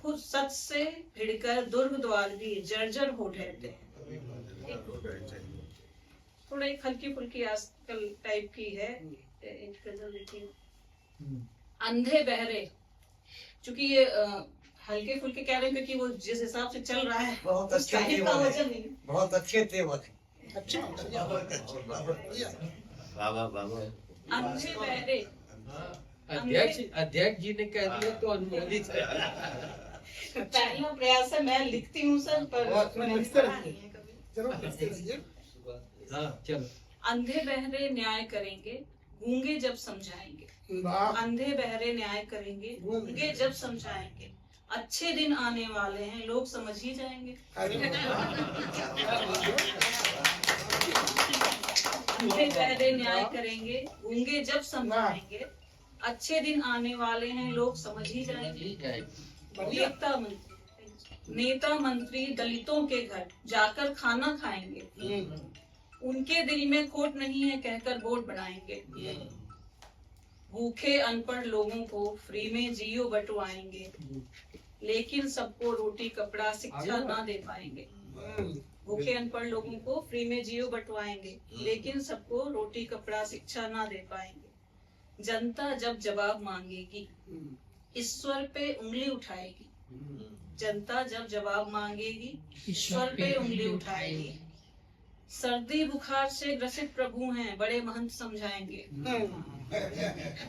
खुद सच से भिड़कर दुर्ग द्वार भी जर्जर हो रहते हैं। थोड़ा एक हल्की फुल्की आजकल टाइप की है, एक गजल देखिए। अंधे बहरे, चूंकि ये हल्के फुल्के कह रहे हैं क्योंकि वो जिस हिसाब से चल रहा है बहुत उस अच्छे टाइप का वजन नहीं। बहुत अच्छे थे वो। अंधे बहरे, अध्यक्ष जी ने कह दिया तो अनुमोदित है। पहला प्रयास है, मैं लिखती हूँ सर, पर मैंने पढ़ा नहीं है कभी। हाँ चलो। अंधे बहरे न्याय करेंगे गूंगे जब समझाएंगे। अंधे बहरे न्याय करेंगे गूंगे जब समझाएंगे। अच्छे दिन आने वाले हैं लोग समझ ही जाएंगे। अंधे बहरे न्याय करेंगे गूंगे जब समझाएंगे। अच्छे दिन आने वाले हैं लोग समझ ही जाएंगे। एकता मंत्री। नेता मंत्री दलितों के घर जाकर खाना खाएंगे, उनके दिल में खोट नहीं है कहकर वोट बनाएंगे। भूखे अनपढ़ लोगों को फ्री में जियो बंटवाएंगे, लेकिन सबको रोटी कपड़ा शिक्षा ना दे पाएंगे। भूखे अनपढ़ लोगों को फ्री में जियो बंटवाएंगे, लेकिन सबको रोटी कपड़ा शिक्षा ना दे पाएंगे। जनता जब जवाब मांगेगी, ईश्वर पे उंगली उठाएगी। जनता जब जवाब मांगेगी, ईश्वर पे उंगली उठाएगी। सर्दी बुखार से ग्रसित प्रभु हैं, बड़े महंत समझाएंगे।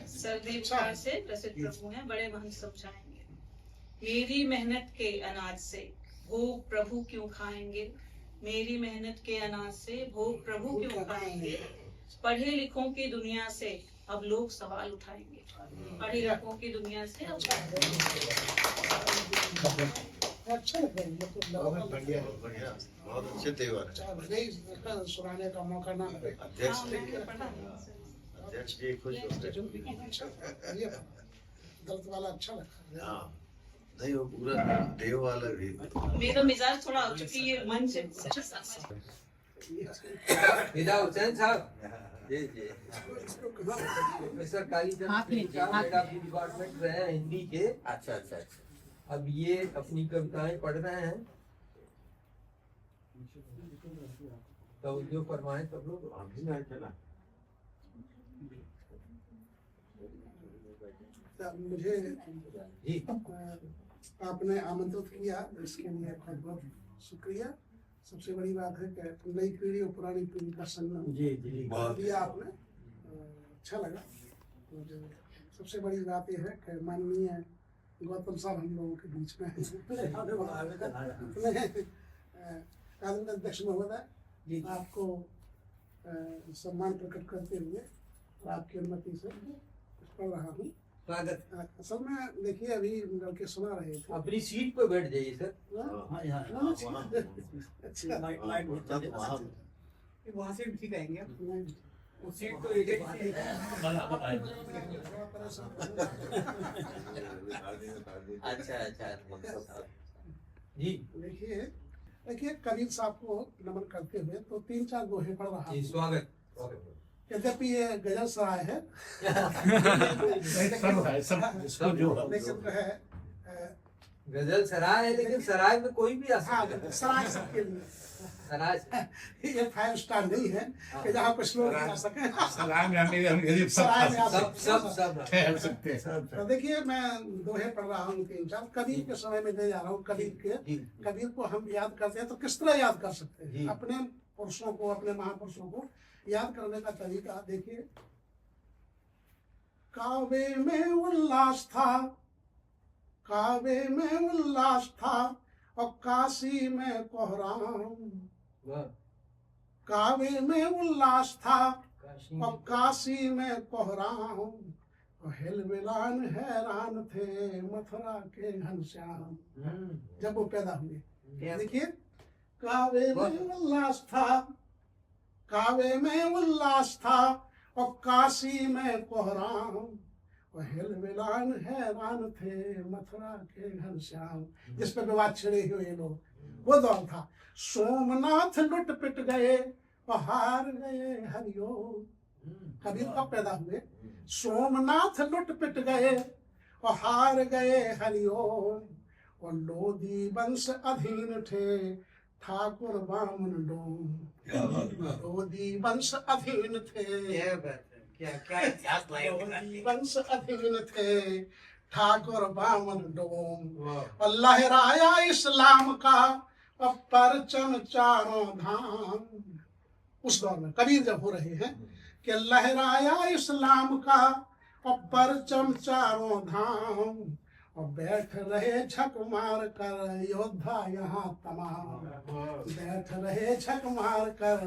सर्दी बुखार से ग्रसित प्रभु हैं, बड़े महंत समझाएंगे। मेरी मेहनत के अनाज से भोग प्रभु क्यों खाएंगे? मेरी मेहनत के अनाज से भोग प्रभु क्यों खाएंगे? पढ़े लिखों की दुनिया से अब लोग सवाल उठाएंगे। पढ़े लिखों की दुनिया से अब अच्छा लग रहा है बहुत बढ़िया बहुत अच्छे त्योहार है। सुनाने का मौका ना मिले। अध्यक्ष हाँ, जी मैंने पढ़ा है। अध्यक्ष जी खुश होते हैं। दर्द वाला अच्छा लगा। हाँ नहीं वो पूरा देव वाला भी मेरा मिजाज थोड़ा हो चुकी है मन से। फिदा हुसैन साहब जी जी सरकारी डिपार्टमेंट रहे हैं हिंदी के। अच्छा अच्छा अच्छा। अब ये अपनी कविताएं पढ़ रहे हैं, तो जो फरमाए सब लोग। चला मुझे जी आपने आमंत्रित किया, इसके लिए बहुत बहुत शुक्रिया। सबसे बड़ी बात है कि नई पीढ़ी और पुरानी पीढ़ी का संगम जी जी दिया आपने, अच्छा लगा। मुझे सबसे बड़ी बात यह है कि माननीय गौतम साहब हम लोगों के बीच में काबिनेट अध्यक्ष महोदय, आपको सम्मान प्रकट करते हुए और आपकी अनुमति से पढ़ रहा हूँ। स्वागत। असल में देखिए अभी लड़के सुना रहे थे। अपनी सीट पे बैठ जाइए सर। अच्छा वहाँ से ठीक आएंगे। वो सीट तो एक अच्छा अच्छा जी देखिए कबीर साहब को नमन करते हुए तो 3-4 दोहे पढ़ रहा जी हूँ। स्वागत। यद्यपि ये गजल सराय है इसको जो लेकिन जो है गजल सराय है, लेकिन सराय में कोई भी आ हाँ सकता है। सराय सबके लिए सराय ये 5 स्टार नहीं है कि जहाँ कुछ लोग आ सके। सलाम में सराय में आ सब सकते सब हैं। सब ठहर सकते हैं। तो देखिए मैं दोहे पढ़ रहा हूँ 3-4 कबीर के समय में ले जा रहा हूँ। कबीर को हम याद करते हैं तो किस तरह याद कर सकते हैं? जी। अपने पुरुषों को, अपने महापुरुषों को याद करने का तरीका देखिए। कावे में उल्लास था, कावे में उल्लास था और काशी में कोहराम। कावे में उल्लास था और काशी में कोहराम और हिलमिलान हैरान थे मथुरा के घनश्याम। जब वो पैदा हुए देखिए, कावे में उल्लास था, कावे में उल्लास था और काशी में कोहराम और हिलमिलान हैरान थे मथुरा के घनश्याम। जिस पर विवाद छिड़े हुए लोग, वो दौर था। सोमनाथ लुट पिट गए और हार गए हरिओम। कबीर कब पैदा हुए? सोमनाथ लुट पिट गए और हार गए हरिओम और लोधी वंश अधीन थे ठाकुर बामन डोम। लोधी वंश अधीन थे, लोधी वंश अधीन थे ठाकुर बामन डोम और लहराया इस्लाम का और परचम चारों धाम। उस दौर में कबीर जब हो रहे हैं कि लहराया इस्लाम का और परचम चारों धाम और बैठ रहे झक मार कर योद्धा यहाँ तमाम। बैठ रहे झक मार कर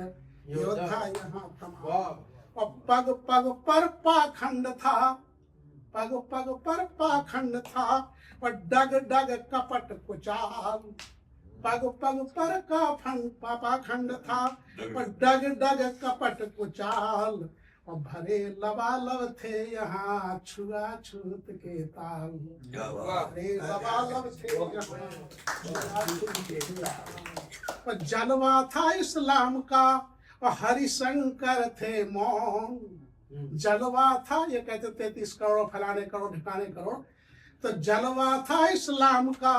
योद्धा यहाँ तमाम और पग पग पर पाखंड था, पग पग पर पाखंड था और डग डग कपट कुचाल। पग पग पर का पाखंड था और डग डग कपट कुचाल और भरे लबालब थे यहाँ छुआछूत के ताल, भरे लबालब थे यहाँ छुआछूत के ताल। और जलवा था इस्लाम का और हरिशंकर थे मौन, जलवा था, ये कहते 33 करोड़ फलाने करोड़ ढिकाने करोड़, तो जलवा था इस्लाम का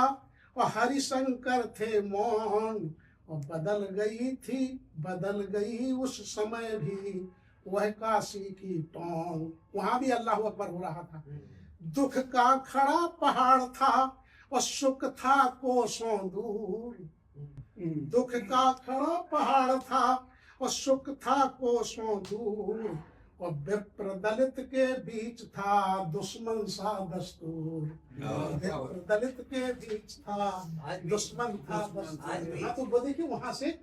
और हरिशंकर थे मौन। और बदल गई उस समय भी वह काशी की टोन, वहां भी अल्लाह अकबर हो रहा था। दुख का खड़ा पहाड़ था और सुख था कोसों दूर, दुख का खड़ा पहाड़ था और सुख था कोसों दूर। और विप्र दलित के बीच था दुश्मन सा दस्तूर, विप्र दलित के बीच था दुश्मन था दस्तूर। हाँ, तो वो देखिए वहां से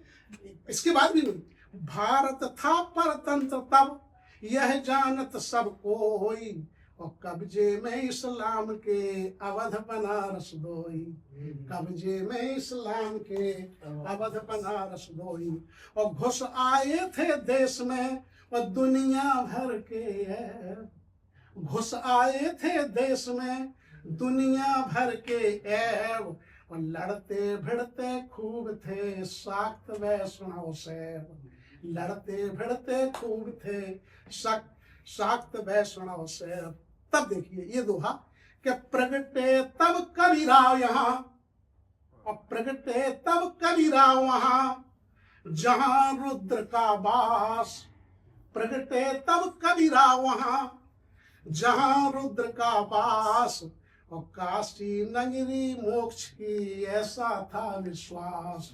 इसके बाद भी नहीं, भारत था परतंत्र तब यह जानत सब कोई, और कब्जे में इस्लाम के अवध बनारस दोई, कब्जे में इस्लाम के अवध बनारस दोई। और घुस आए थे देश में और दुनिया भर के ऐब, घुस आए थे देश में दुनिया भर के ऐब। और लड़ते भिड़ते खूब थे साख्त वैष्णव सैब, लड़ते भिड़ते खूब थे साख्त वैष्णव सैब। तब देखिए ये दोहा कि प्रगटे तब कबीरा यहाँ, और प्रगटे तब कबीरा वहाँ जहाँ रुद्र का वास, प्रगटे तब कबीरा वहाँ जहाँ रुद्र का वास। और काशी नगरी मोक्ष की ऐसा था विश्वास,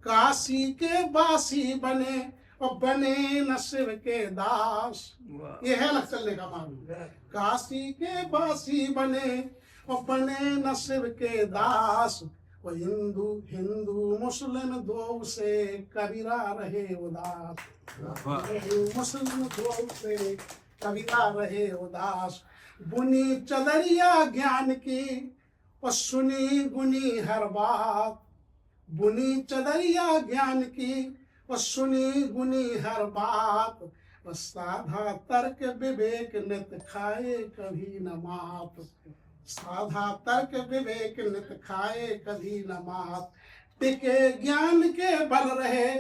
काशी के वासी बने और बने न शिव के दास। ये है लग चलने का मालूम, काशी के वासी बने और बने न शिव के दास। और हिंदू मुस्लिम दो से कबीरा रहे उदास, मुस्लिम दो से कबीरा रहे उदास। बुनी चदरिया ज्ञान की और सुनी गुनी हर बात, बुनी चदरिया ज्ञान की और सुनी गुनी हर बात। और साधा तर्क विवेक नित खाए कभी न मात, साधा तर्क विवेक नित खाए कभी न मात। टिके ज्ञान के बल रहे,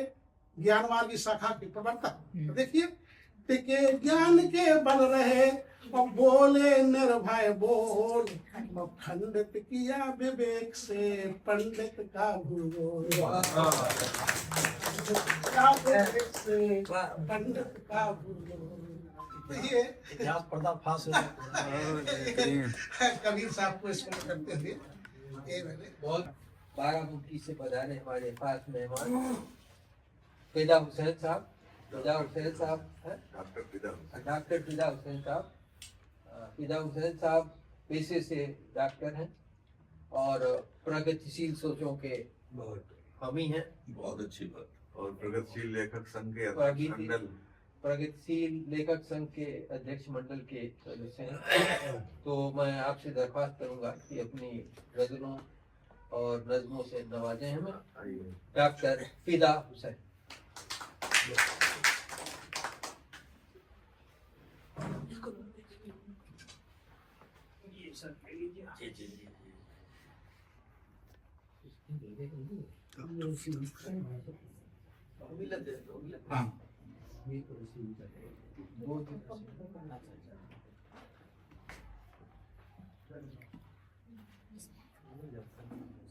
ज्ञानवान की शाखा के प्रवर्तक देखिए, टिके ज्ञान के बल रहे और बोले निर्भय बोल। और खंडित किया विवेक से पंडित का भूगोल, पंडित का भूगोल। ये पर्दाफाश कबीर साहब को इसको करते हुए ये मैंने बहुत बाराबंकी से पधारे हमारे पास मेहमान फिदा हुसैन साहब, फिदा हुसैन साहब है, डॉक्टर फिदा हुसैन साहब। फिदा हुसैन साहब पेशे से डॉक्टर हैं और प्रगतिशील सोचों के हामी हैं। बहुत अच्छी बात। और प्रगतिशील लेखक संघ के प्रगतिशील लेखक संघ के अध्यक्ष मंडल के सदस्य हैं। तो मैं आपसे दरख्वास्त करूंगा कि अपनी गजलों और नज़मों से नवाजें हमें। डॉक्टर फिदा हुसैन।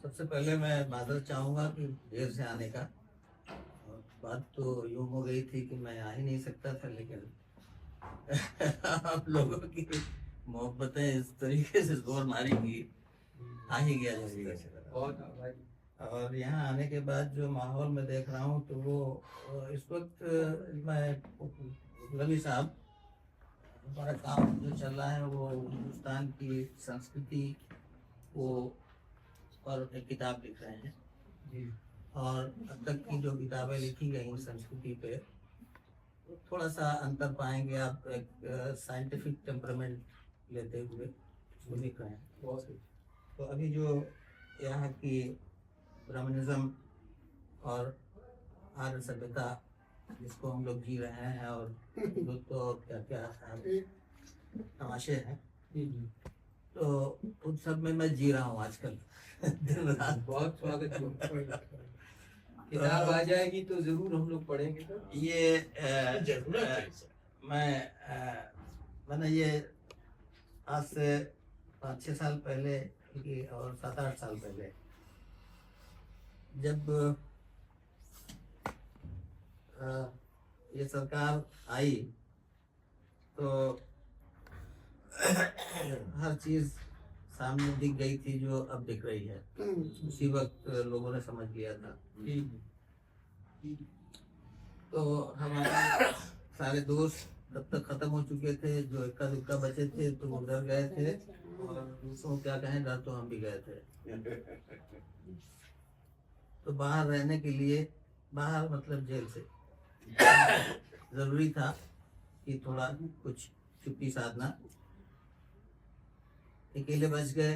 सबसे पहले मैं माजरत चाहूँगा कि देर से आने का। बात तो यूँ हो गई थी कि मैं आ ही नहीं सकता था, लेकिन आप लोगों की मोहब्बतें इस तरीके से जोर मारी कि आ ही गया जल्दी। और यहाँ आने के बाद जो माहौल मैं देख रहा हूँ तो वो इस वक्त मैं रवि साहब हमारा काम जो चल रहा है वो हिंदुस्तान की संस्कृति को पर एक किताब लिख रहे हैं। और अब तक की जो किताबें लिखी गई संस्कृति पे थोड़ा सा अंतर पाएंगे आप, एक साइंटिफिक टेम्परामेंट लेते हुए उसको लिख रहे हैं। तो अभी जो यहाँ की ब्राह्मणिज्म और आर्य सभ्यता जिसको हम लोग जी रहे हैं, और जो तो क्या क्या तमाशे हैं, तो उन सब में मैं जी रहा हूँ आजकल दिन रात। बहुत स्वागत है। किताब आ जाएगी तो जरूर हम लोग पढ़ेंगे सर। ये मैंने ये आज से 5-6 साल पहले की और 7-8 साल पहले जब ये सरकार आई तो हर चीज सामने दिख गई थी जो अब दिख रही है। उसी वक्त लोगों ने समझ लिया था। तो हमारे सारे दोस्त तब तक खत्म हो चुके थे, जो इक्का दुक्का बचे थे तो वो डर गए थे, और दूसरों क्या कहें, डर तो हम भी गए थे। तो बाहर रहने के लिए, बाहर मतलब जेल से, जरूरी था कि थोड़ा कुछ चुप्पी साधना। अकेले बच गए।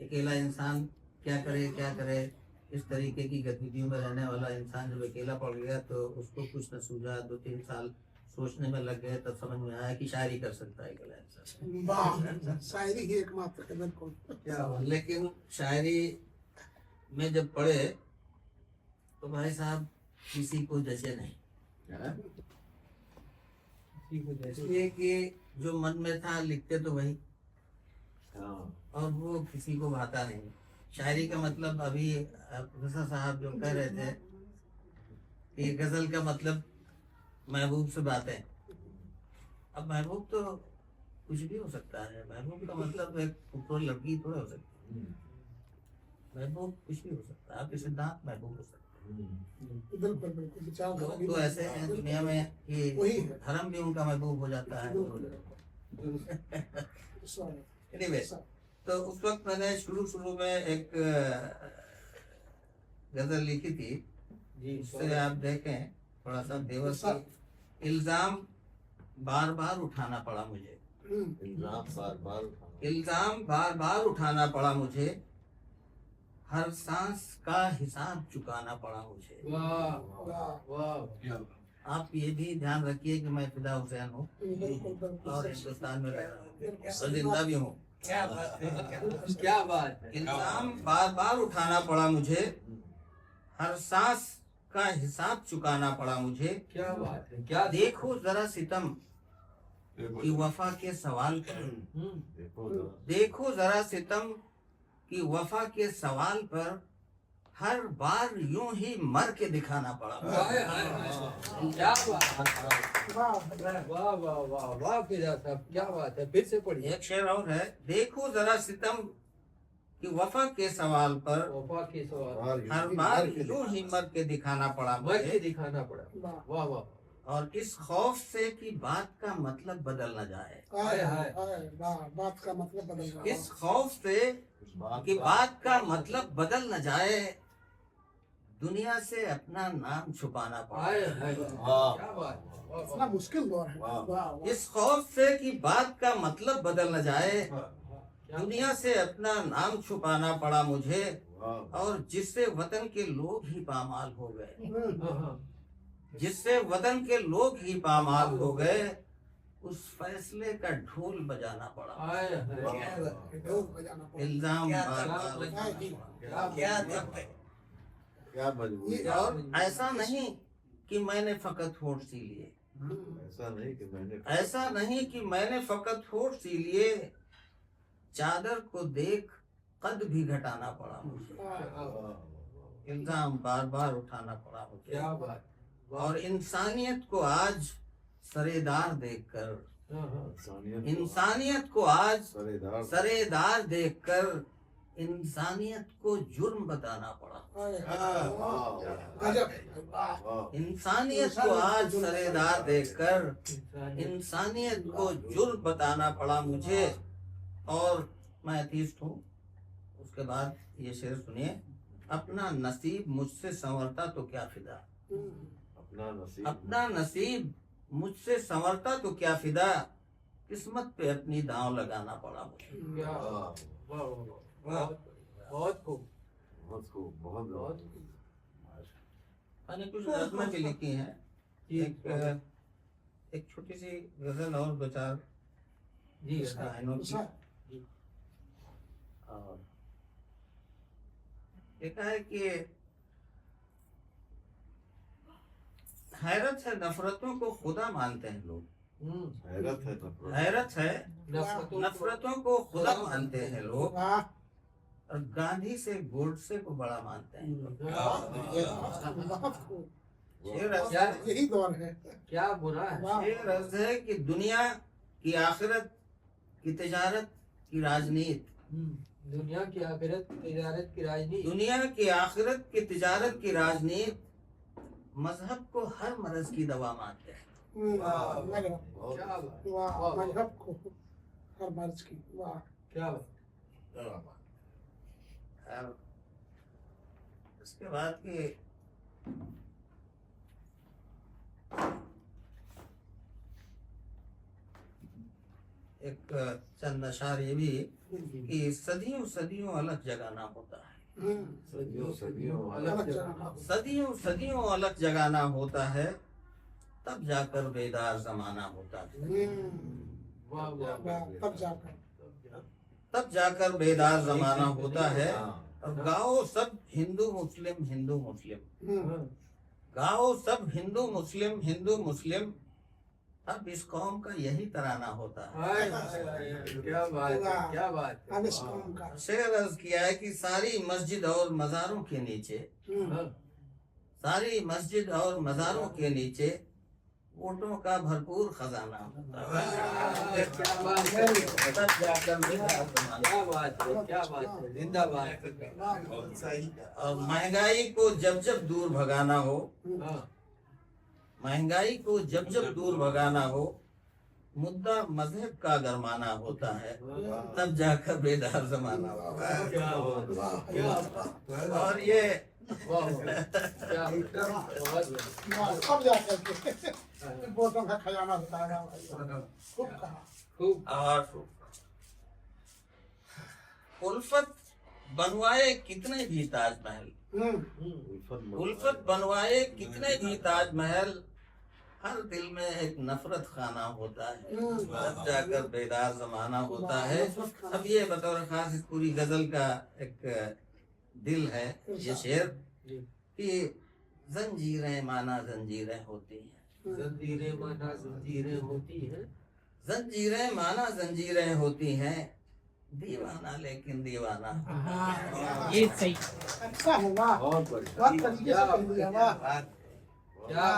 अकेला इंसान क्या करे, इस तरीके की गतिविधियों में रहने वाला इंसान जब अकेला पड़ गया तो उसको कुछ न सूझा। 2-3 साल सोचने में लग गए, तब समझ में आया कि शायरी कर सकता है अकेला इंसान। वाह, शायरी ही एकमात्र है, बिल्कुल। लेकिन शायरी में जब पढ़े तो भाई साहब किसी को जचे नहीं, इसलिए कि जो मन में था लिखते तो वही, और वो किसी को भाता नहीं। शायरी का मतलब अभी प्रोफेसर साहब जो कह रहे थे कि गजल का मतलब महबूब से बातें। अब महबूब तो कुछ भी हो सकता है। महबूब का मतलब एक खूबसूरत लड़की थोड़ा हो सकती है। महबूब कुछ भी हो सकता है। आपके सिद्धांत महबूब हो सकता है। बिल्कुल बिल्कुल विचार तो ऐसे हैं दुनिया में कि धर्म भी उनका महबूब हो जाता है। Anyway, तो उस वक्त मैंने शुरू में एक गजल लिखी थी, जिससे आप देखें थोड़ा सा देवर सा। इल्जाम बार बार उठाना पड़ा मुझे, इल्जाम बार बार उठाना पड़ा मुझे, हर सांस का हिसाब चुकाना पड़ा मुझे। आप ये भी ध्यान रखिए कि मैं फिदा हुसैन हूँ और हिंदुस्तान में रह रहा हूँ और जिंदा भी हूँ। क्या बात है। इल्जाम बार बार उठाना पड़ा मुझे, हर सांस का हिसाब चुकाना पड़ा मुझे। क्या बात है। क्या देखो जरा सितम कि वफा के सवाल पर, देखो जरा सितम कि वफा के सवाल पर हर बार यूं ही मर के दिखाना पड़ा। क्या बात, वाह वाह वाह वाह फिदा साहब, क्या बात है। फिर से पढ़िए। एक शेर और है, देखो जरा सितम कि वफा के सवाल पर वफा के सवाल हर बार यूं ही मर के दिखाना पड़ा मर के मुझे। दिखाना पड़ा। वाह वाह। और इस खौफ से कि बात का मतलब बदल न जाए, बात का मतलब बदल रहा है। इस खौफ से कि बात का मतलब बदल न जाए, दुनिया से अपना नाम छुपाना पड़ा। क्या बात। इतना मुश्किल दौर है। वाह, इस खौफ से कि बात का मतलब बदल न जाए, दुनिया से अपना नाम छुपाना पड़ा मुझे। और जिससे वतन के लोग ही पामाल हो गए, जिससे वतन के लोग ही पामाल हो गए, उस फैसले का ढोल बजाना पड़ा। इल्जाम क्या मजबूरी। और ऐसा नहीं कि मैंने फकत होठ सी लिए, ऐसा नहीं कि मैंने, ऐसा नहीं कि मैंने फकत होठ सी लिए, चादर को देख कद भी घटाना पड़ा मुझे। इल्जाम बार बार उठाना पड़ा मुझे। क्या बात। और इंसानियत को आज सरेदार देखकर, इंसानियत को आज सरेदार देखकर, इंसानियत को जुर्म बताना पड़ा। इंसानियत को आज सरेदार देखकर, इंसानियत को जुर्म बताना पड़ा मुझे। और मैं अतीस्ट हूँ। उसके बाद ये शेर सुनिए, अपना नसीब मुझसे संवरता तो क्या फिदा, अपना नसीब मुझसे संवरता तो क्या फिदा, किस्मत पे अपनी दांव लगाना पड़ा मुझे। बहुत खूब। बहुत खूब, बहुत बहुत। मैंने कुछ रस्में भी लिखी हैं एक छोटी सी गजल और दो चार लाइनों की। और देखा है कि हैरत है नफरतों को खुदा मानते हैं लोग। हैरत है नफरतों को खुदा मानते हैं लोग, और गांधी से गोडसे को बड़ा मानते हैं लोग। यही दौर है। क्या बुरा है। शेर अर्ज है कि दुनिया की आखिरत की तिजारत की राजनीति, दुनिया की आखिरत तिजारत की राजनीति, दुनिया की आखिरत की तिजारत की राजनीति मजहब को हर मर्ज की दवा मानते हैं। मजहब को हर मर्ज की। वाह क्या और उसके बाद की एक चंद अशार ये भी कि सदियों सदियों अलग जगाना होता है, सदियों सदियों अलग जगाना होता है, तब जाकर बेदार जमाना होता है, तब जाकर बेदार जमाना होता है। और गाओ सब हिंदू मुस्लिम हिंदू मुस्लिम, गाओ सब हिंदू मुस्लिम हिंदू मुस्लिम, अब इस कौम का यही तराना होता है। क्या बात है, क्या बात है। शेर अर्ज किया है कि सारी मस्जिद और मज़ारों के नीचे, सारी मस्जिद और मज़ारों के नीचे वोटों का भरपूर खजाना होता है। क्या बात है, तब जाकर बेदार जमाना। क्या बात है, क्या बात है, जिंदाबाद। और महंगाई को जब जब दूर भगाना हो, महंगाई को जब जब दूर भगाना हो, मुद्दा मजहब का गरमाना होता है, तब जाकर बेदार जमाना होता है। और ये अब जाकर के वोटों का खजाना बताया भाई। खूब कहा। और उल्फत बनवाए कितने भी ताजमहल, उल्फत बनवाए कितने भी ताजमहल, हर दिल में एक नफरत खाना होता है, तब जाकर बेदार जमाना होता है। अब ये बतौर खास इस पूरी गजल का एक दिल है ये शेर कि जंजीरें माना जंजीरें होती हैं, जंजीरें माना जंजीरें होती हैं, जंजीरें माना जंजीरें होती हैं, दीवाना लेकिन दीवाना। ये सही। अच्छा है। वाह बहुत बढ़िया। बहुत तरीके से कह दिया। वाह क्या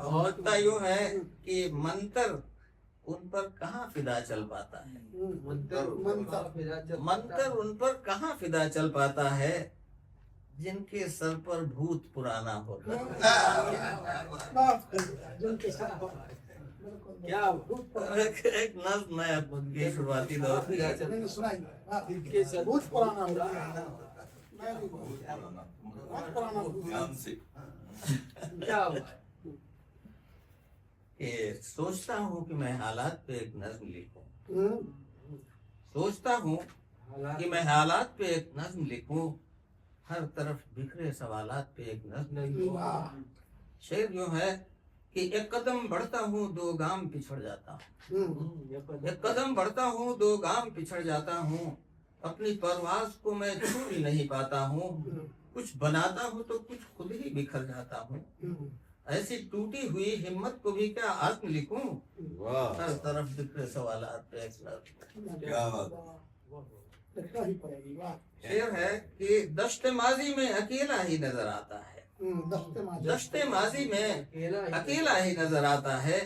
होता यूं है कि मंतर उन पर कहाँ फिदा चल पाता है, मंतर उन पर कहाँ फिदा चल पाता है, जिनके सर पर भूत पुराना होता है। जिनके साथ क्या एक नज्म है अपनी शुरुआती दौर की, मैंने सुनाई। बहुत पुराना हो गया। मैं भी बहुत पुराना हो गया। क्या हुआ? कि सोचता हूँ कि मैं हालात पे एक नज्म लिखूं, सोचता हूँ कि मैं हालात पे एक नज्म लिखूं, हर तरफ बिखरे सवालात पे एक नज्म लिखूं। शेर यूं है कि एक कदम बढ़ता हूँ दो गाम पिछड़ जाता हूँ, एक कदम बढ़ता हूँ दो गाम पिछड़ जाता हूँ, अपनी परवाज को मैं छू ही नहीं पाता हूँ, कुछ बनाता हूँ तो कुछ खुद ही बिखर जाता हूँ, ऐसी टूटी हुई हिम्मत को भी क्या आत्म लिखूं, हर तरफ बिखरे सवालात पे एक नज्म। क्या बात। लिखना ही पड़ेगी। वाह शेर है कि दश्ते माजी में अकेला ही नजर आता है, दश्ते माजी में अकेला ही नजर आता है,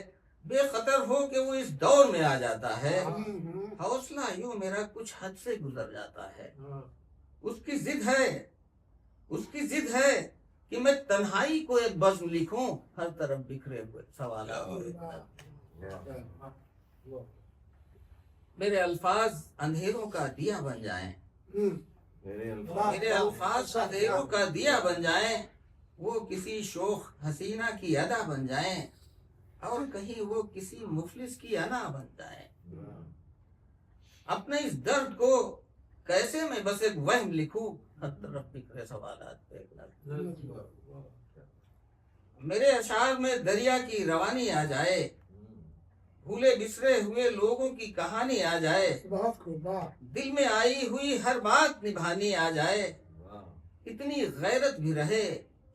बेखतर हो कि वो इस दौर में आ जाता है, हौसला यूं मेरा कुछ हद से गुजर जाता है, उसकी जिद है, उसकी जिद है कि मैं तन्हाई को एक बज़्म लिखूं, हर तरफ बिखरे हुए सवालात पे। मेरे अल्फाज अंधेरों का दिया बन जाएं, मेरे अल्फाज अंधेरों का दिया बन जाएं, वो किसी शोख हसीना की अदा बन जाएं, और कहीं वो किसी मुफलिस की अना बन जाएं। अपने इस दर्द को कैसे मैं बस एक वहम लिखूं, हर तरफ बिखरे सवालात पे एक नज़र। मेरे अशार में दरिया की रवानी आ जाए, भूले बिसरे हुए लोगों की कहानी आ जाए, बहुत खूब, वाह। दिल में आई हुई हर बात निभानी आ जाए, इतनी गैरत भी रहे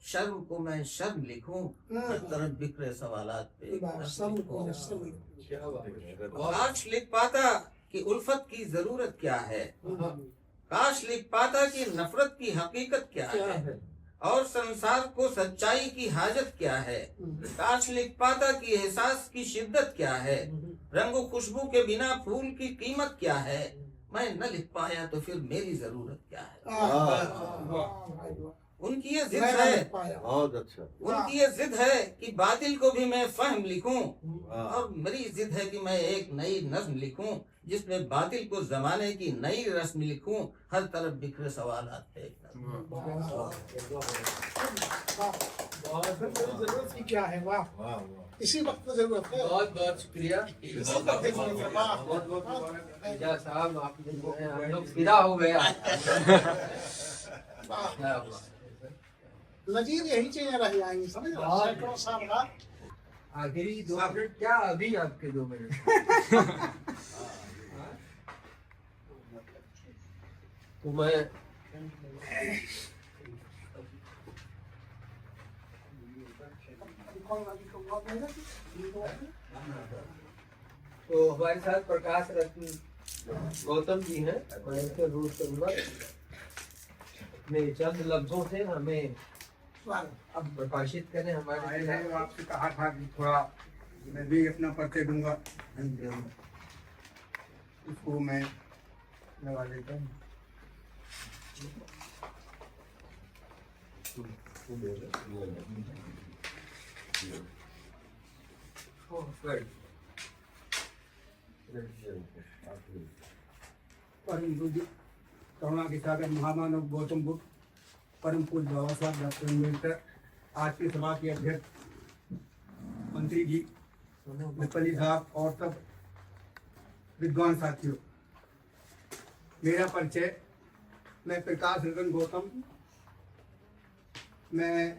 शर्म को मैं शर्म लिखूं, हर तरफ बिखरे सवालात पे वाह, नस्म लिखूं। सब काश लिख पाता कि उल्फत की जरूरत क्या है, काश लिख पाता कि नफरत की हकीकत क्या है, और संसार को सच्चाई की हाजत क्या है। काश लिख पाता कि एहसास की शिद्दत क्या है, रंगो खुशबू के बिना फूल की कीमत क्या है। मैं न लिख पाया तो फिर मेरी जरूरत क्या है। उनकी ये जिद है, बहुत अच्छा। उनकी ये जिद है कि बातिल को भी मैं फहम लिखूं, और मेरी जिद है कि मैं एक नई नज्म लिखूं जिसमें बातिल को जमाने की नई रस्म लिखूं, हर तरफ बिखरे सवालात पे एक नज्म। जरूरत की क्या है, वाह। वाह वाह। इसी वक्त तो जरूरत है। बहुत बहुत शुक्रिया इसी वक्त जरूरत है, वाह। मिर्जा साहब, आपने जो है हम लोग फिदा हो गया। नजीर यही चीजें रह जाएंगी, समझ रहे हो? सैकड़ों साल बाद आखिरी 2 मिनट क्या, अभी आपके 2 मिनट। तो मैं तो हमारे साथ प्रकाश रत्न गौतम जी हैं, मैं इनसे अनुरोध करूंगा अपने चंद लफ्जों से हमें अब प्रकाशित करें हमारे। मैंने आपसे कहा था कि थोड़ा मैं भी अपना परिचय दूंगा, इसको मैं लगा लेता हूँ। परम पूज्य करुणा के सागर महामानव गौतम बुद्ध, परम पूज्य बाबा साहब डॉक्टर अम्बेडकर, आज की सभा के अध्यक्ष मंत्री जी विपली साहब और सब विद्वान साथियों, मेरा परिचय, मैं प्रकाश रतन गौतम, मैं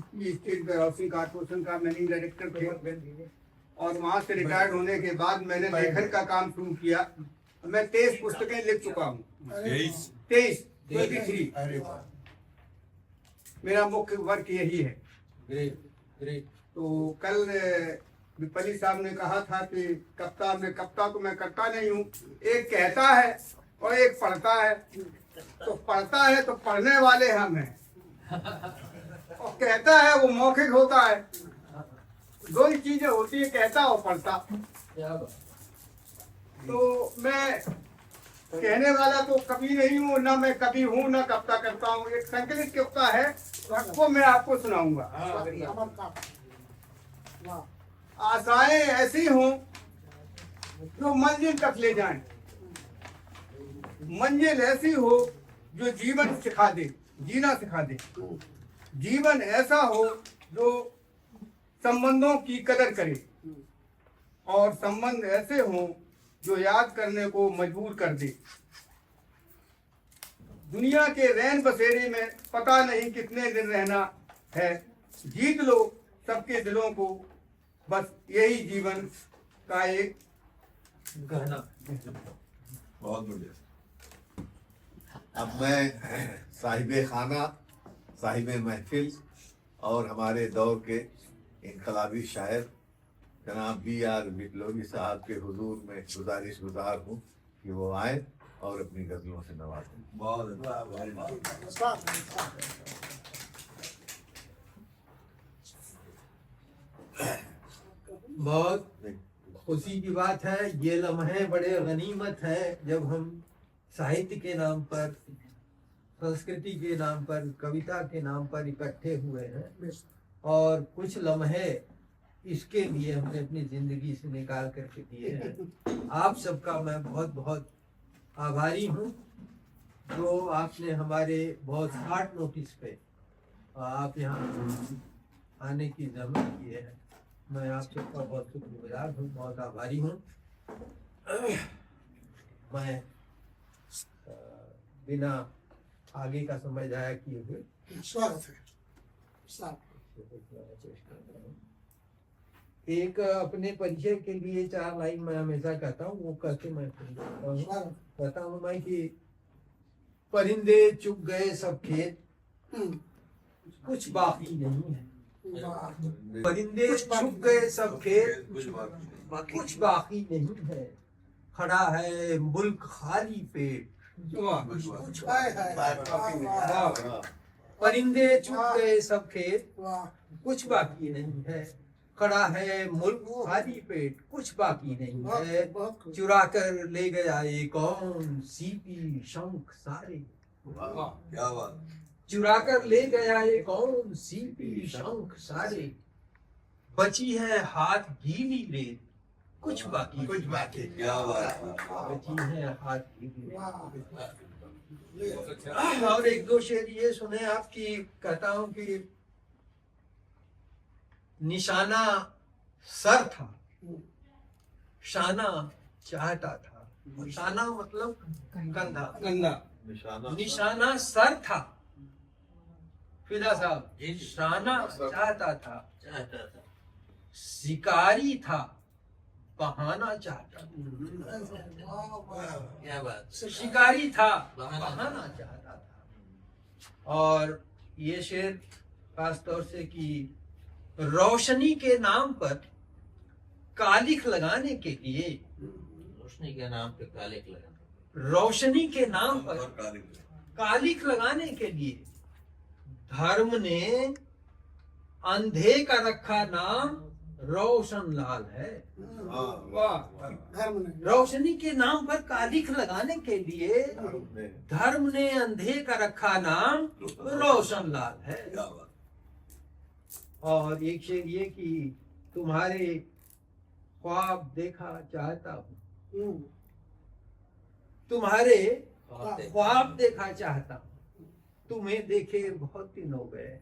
स्टेट वेयरहाउसिंग कॉर्पोरेशन का मैनेजिंग डायरेक्टर थे, और वहाँ से रिटायर्ड होने के बाद मैंने लेखन का काम शुरू किया। मैं 23 पुस्तकें लिख चुका हूँ। 23 मेरा मुख्य वर्क यही है। तो कल विपली साहब ने कहा था कि कप्ता तो मैं करता नहीं हूँ, एक कहता है और एक पढ़ता है। तो पढ़ता है तो पढ़ने वाले हम हैं, और कहता है वो मौखिक होता है। दो ही चीजें होती है, कहता और पढ़ता। तो मैं कहने वाला तो कभी नहीं हूँ, ना मैं कभी हूँ, ना कविता करता हूँ। एक संकलित कविता है, वो मैं आपको सुनाऊंगा। आशाएं ऐसी हों जो मंजिल तक ले जाएं, मंजिल ऐसी हो जो जीवन सिखा दे, जीना सिखा दे। जीवन ऐसा हो जो संबंधों की कदर करे, और संबंध ऐसे हों जो याद करने को मजबूर कर दे। दुनिया के रैन बसेरे में पता नहीं कितने दिन रहना है, जीत लो सबके दिलों को, बस यही जीवन का एक गहना। बहुत बढ़िया। अब मैं साहिबे खाना, साहिबे महफिल और हमारे दौर के इनकलाबी शायर जनाब B.R. बिप्लोबी साहब के हुजूर में गुजारिश गुजार हूँ कि वो आए और अपनी गजलों से नवाजें। बहुत बहुत खुशी की बात है। ये लम्हे बड़े गनीमत है जब हम साहित्य के नाम पर, संस्कृति के नाम पर, कविता के नाम पर इकट्ठे हुए हैं, और कुछ लम्हे इसके लिए हमने अपनी जिंदगी से निकाल करके दिए हैं। आप सबका मैं बहुत बहुत आभारी हूँ, जो आपने हमारे बहुत शॉर्ट नोटिस पे आप यहाँ आने की जहमत की है। मैं आप सबका बहुत शुक्रगुजार हूँ, बहुत आभारी हूँ। मैं बिना आगे का समय जाया किए हुए स्वागत है। एक अपने परिचय के लिए 4 लाइन मैं हमेशा कहता हूँ, वो कहते मैं कहता हूँ मैं कि परिंदे चुग गए सब खेत, कुछ बाकी नहीं है। परिंदे चुग गए सब खेत, कुछ बाकी नहीं है। खड़ा है मुल्क खाली पेट, कुछ परिंदे चुग गए सब खेत, कुछ बाकी नहीं है। खड़ा है मुल्क खाली पेट, कुछ बाकी नहीं है। चुरा कर ले गया ये कौन, सीपी शंख सारे। क्या बात। चुरा कर ले गया ये कौन, सीपी शंख सारे। बची है हाथ गीली रेत, कुछ बाकी क्या बात। बची है हाथ गीली रेत। और एक दो शेर ये सुने आपकी, कहता हूँ कि निशाना सर था, शाना चाहता था। शाना मतलब कंधा, निशाना सर था। फिदा साहब, शाना चाहता था, शिकारी था, बहाना चाहता था। शिकारी था, बहाना चाहता था। और ये शेर खास तौर से कि रोशनी के नाम पर कालिख लगाने के लिए, रोशनी के नाम पे कालिख लगाना, रोशनी के नाम पर कालिख लगाने के लिए धर्म ने अंधे का रखा नाम रोशन लाल है। रोशनी के नाम पर कालिख लगाने के लिए धर्म ने अंधे का रखा नाम रोशन लाल है। और एक शेर ये कि तुम्हारे ख्वाब देखा चाहता हूँ, तुम्हारे ख्वाब देखा चाहता हूँ, तुम्हें देखे बहुत दिन हो गए।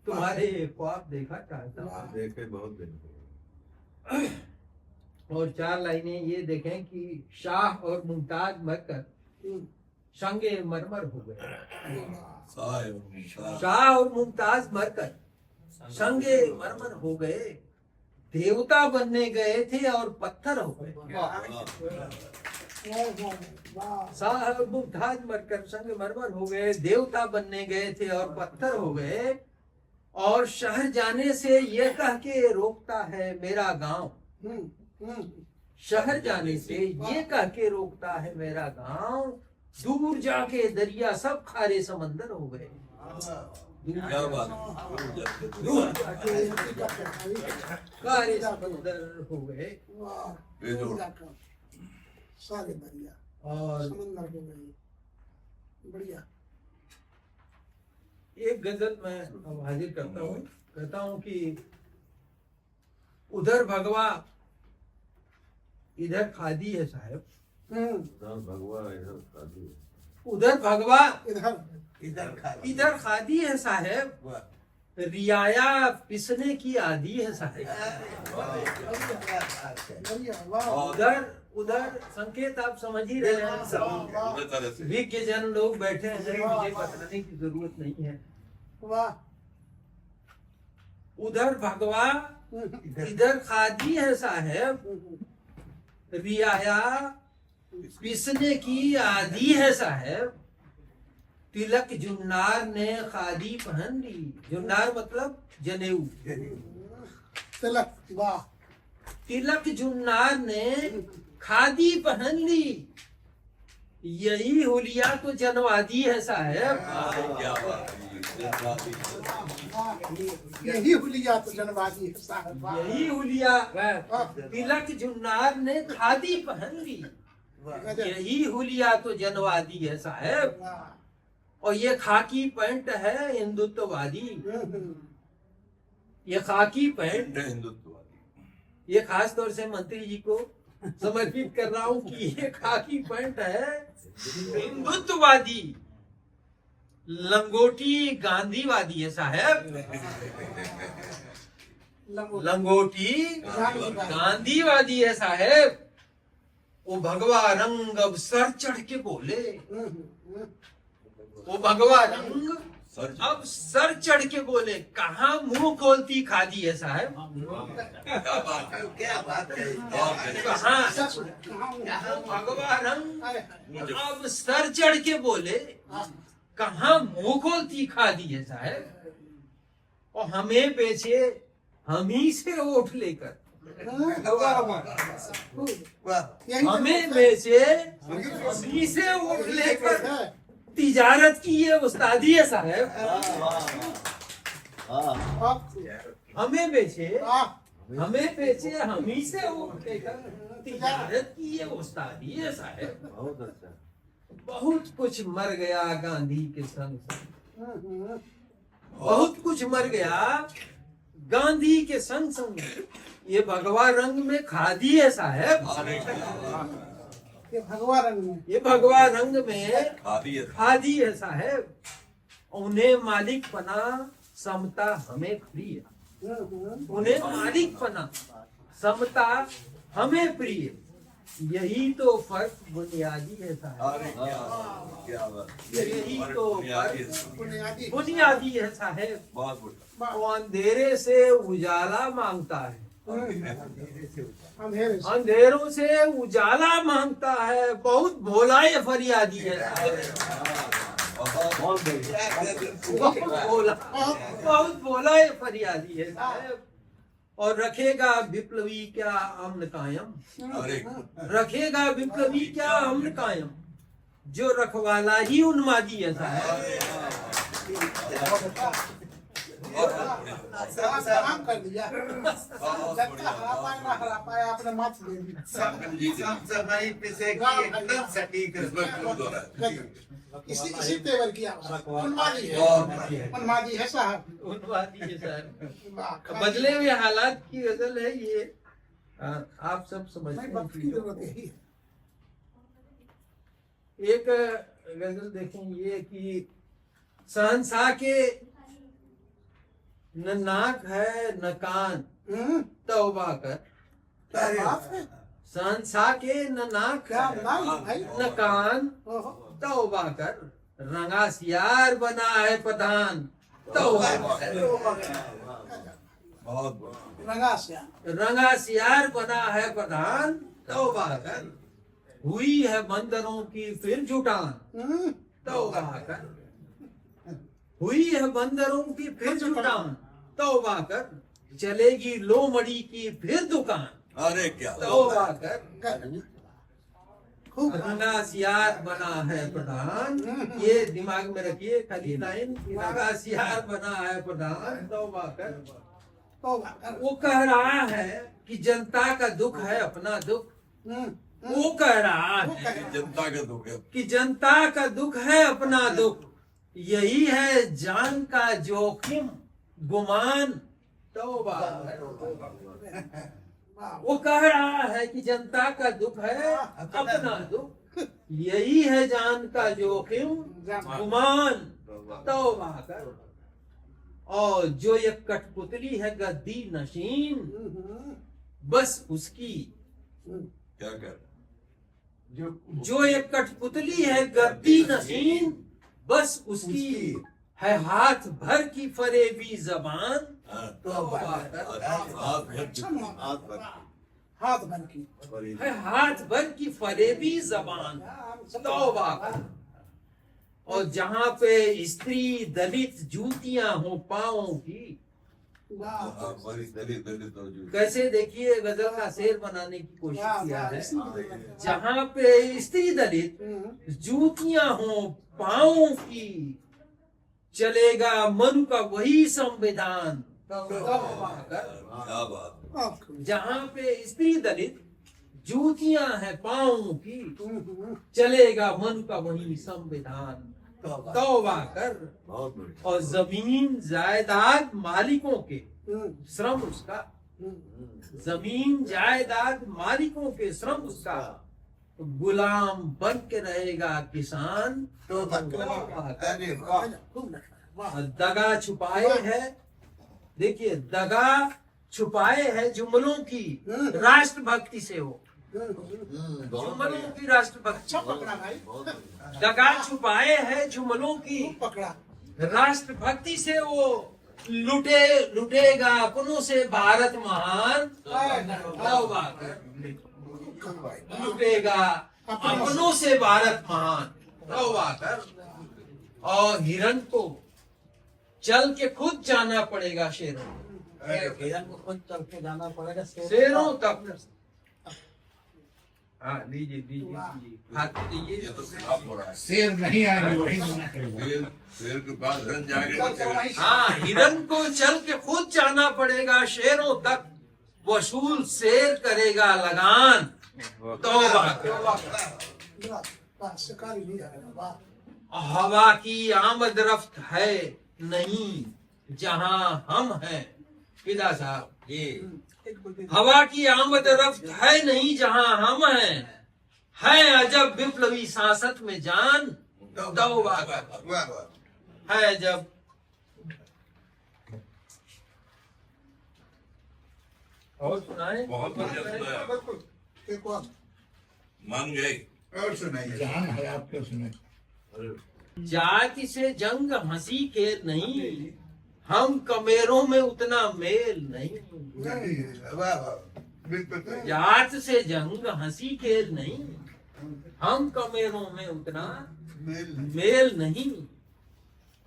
तुम्हारे ख्वाब देखा चाहता हूँ, देखे बहुत दिन। और 4 लाइनें ये देखें कि शाह और मुमताज मरकर संगे मरमर हो गए। शाह और मुमताज मरकर संगे मरमर हो गए, देवता बनने गए थे और पत्थर हो गए। शाह और मुमताज मरकर संगे मरमर हो गए, देवता बनने गए थे और पत्थर हो गए। और शहर जाने से ये कह के रोकता है मेरा गांव, शहर जाने से ये कह के रोकता है मेरा गांव। दूर जाके दरिया सब खारे समंदर हो गए। क्या बात। दूर जाके खारे समंदर हो गए। सारे दरिया और समंदर हो गई। बढ़िया। एक गजल मैं अब हाजिर करता हूँ, कहता हूँ कि उधर भगवा इधर खादी है साहब, भगवा इधर खादी है। उधर भगवा इधर इधर खादी है साहब, रियाया पिसने की आदि है साहब। बढ़िया। वाह उधर उधर संकेत आप समझ ही रहे हैं। विज्ञ जन लोग बैठे हैं, मुझे बताने की जरूरत नहीं है। वाह। उधर भगवा इधर खादी है साहब, रियाया पिसने की आदि है साहब। तिलक जुन्नार ने खादी पहन ली, जुन्नार मतलब जनेऊ। तिलक। वाह। तिलक जुन्नार ने खादी पहन ली, यही हुलिया तो जनवादी है साहब। यही हुलिया तो जनवादी है साहब। यही हुलिया, तिलक जुन्नार ने खादी पहन ली, यही हुलिया तो जनवादी है साहब। और ये खाकी पैंट है हिंदुत्ववादी, ये खाकी पैंट हिंदुत्ववादी। ये खास तौर से मंत्री जी को समर्पित कर रहा हूँ कि ये खाकी पैंट है हिंदुत्ववादी, लंगोटी गांधीवादी है साहब। लंगोटी गांधीवादी है साहब। वो भगवा रंग अब सर चढ़ के बोले, वो भगवा रंग अब सर चढ़ के बोले, कहाँ मुंह खोलती खादी है साहब। क्या बात है कहाँ भगवा रंग। अब सर चढ़ के बोले, कहाँ मुंह खोलती खादी है साहब, और हमें बेचे हम ही से वोट लेकर। हमें बेचे हम ही से वोट लेकर, तिजारत की ये उस्तादी है साहब। हमें बेचे हम ही से वोट लेकर, तिजारत की ये उस्तादी है साहब। बहुत अच्छा। बहुत कुछ मर गया गांधी के संग संग, बहुत कुछ मर गया गांधी के संग संग। ये भगवा रंग में खादी है साहब, ये भगवा रंग में, ये भगवा रंग में खादी है साहब। उन्हें मालिकपना समता हमें प्रिय, उन्हें मालिकपना समता हमें प्रिय, यही तो फर्क बुनियादी है साहब। यही तो फर्क बुनियादी है साहब। वो अंधेरे से उजाला मांगता है, अंधेरों से उजाला मांगता है, बहुत भोला ये फरियादी है बहुत भोला, बहुत भोला ये फरियादी है साहब। और रखेगा विप्लवी क्या अमन कायम, रखेगा विप्लवी क्या अमन कायम, जो रखवाला ही उन्मादी है साहब। काम कर दिया, हरा पाया आपने मत ले ली। इसी तेवर की उन्मादी है, उन्मादी है साहब, उन्मादी है साहब। बदले हुए हालात की गजल है ये, आप सब समझते हैं। एक गजल देखें ये कि शहंशाह के न नाक है न कान, तौबा कर। शहंशाह के न नाक है न कान, तौबा कर। रंगा सियार बना है प्रधान, तौबा कर। रंगा सियार बना है प्रधान, तौबा कर। हुई है बंदरों की फिर जुटान, तौबा कर। हुई है बंदरों की फिर जुटान, तौबा कर। चलेगी लोमड़ी की फिर दुकान, अरे क्या तौबा कर। रंगा सियार बना है प्रधान, ये दिमाग में रखिए खाली लाइन। रंगा सियार बना है प्रधान, तौबा कर। वो कह रहा है कि जनता का दुख है अपना दुख, वो कह रहा है जनता का दुख है कि जनता का दुख है अपना दुख, यही है जान का जोखिम गुमान, तौबा। वो कह रहा है कि जनता का दुख है अपना दुख, यही है जान का जोखिम गुमान, तौबा कर। और जो ये कठपुतली है गद्दी नशीन, बस उसकी क्या कर जो ये कठपुतली है गद्दी नशीन, बस उसकी है हाथ भर की फरेबी जबान, तौबा कर। हाथ बन की है हाथ भर की फरेबी जबान, तौबा कर। और जहाँ पे स्त्री दलित जूतियां हो पाँवों की, कैसे देखिए गजल का शेर बनाने की कोशिश किया है। जहाँ पे स्त्री दलित जूतियां हो पाँवों की, चलेगा मनु का वही संविधान, तौबा कर। जहाँ पे स्त्री दलित जूतियां हैं पाँवों की, चलेगा मनु का वही संविधान, तौबा कर। और जमीन जायदाद मालिकों के श्रम उसका, जमीन जायदाद मालिकों के श्रम उसका, गुलाम बन के रहेगा किसान, तौबा कर। दगा छुपाए है, देखिए दगा छुपाए है जुमलों की राष्ट्रभक्ति से हो, जुमलों की राष्ट्रभक्ति। दगा छुपाए है जुमलों की राष्ट्रभक्ति से वो लुटेगा अपनों से भारत महान, लुटेगा अपनों से भारत महान, तौबा कर। और हिरण को चल के खुद जाना पड़ेगा शेरों, हिरण को खुद चल के जाना पड़ेगा शेरों तक। हाँ लीजिए लीजिए हाथ दीजिए। शेर नहीं आएंगे, शेर के पास रन जाएंगे। हाँ, हिरण को चल के खुद जाना पड़ेगा शेरों तक, वसूल शेर करेगा लगान, तौबा। शिकारी नहीं आएगा। हवा की आमद रफ्त है नहीं जहां हम हैं, फिदा साहब जी। हवा की आमद रफ्त है नहीं जहां हम हैं, है अजब विप्लवी सांसत में जान, तौबा है जब। और सुनाए, बहुत बढ़िया सुनाया। बिल्कुल एक और मान गए। और सुनाइए, जहान है आपके सुनाइए। जाति से जंग हंसी के नहीं, हम कमेरों में उतना मेल नहीं। जात से जंग हंसी खेल नहीं, हम कमेरों में उतना मेल नहीं।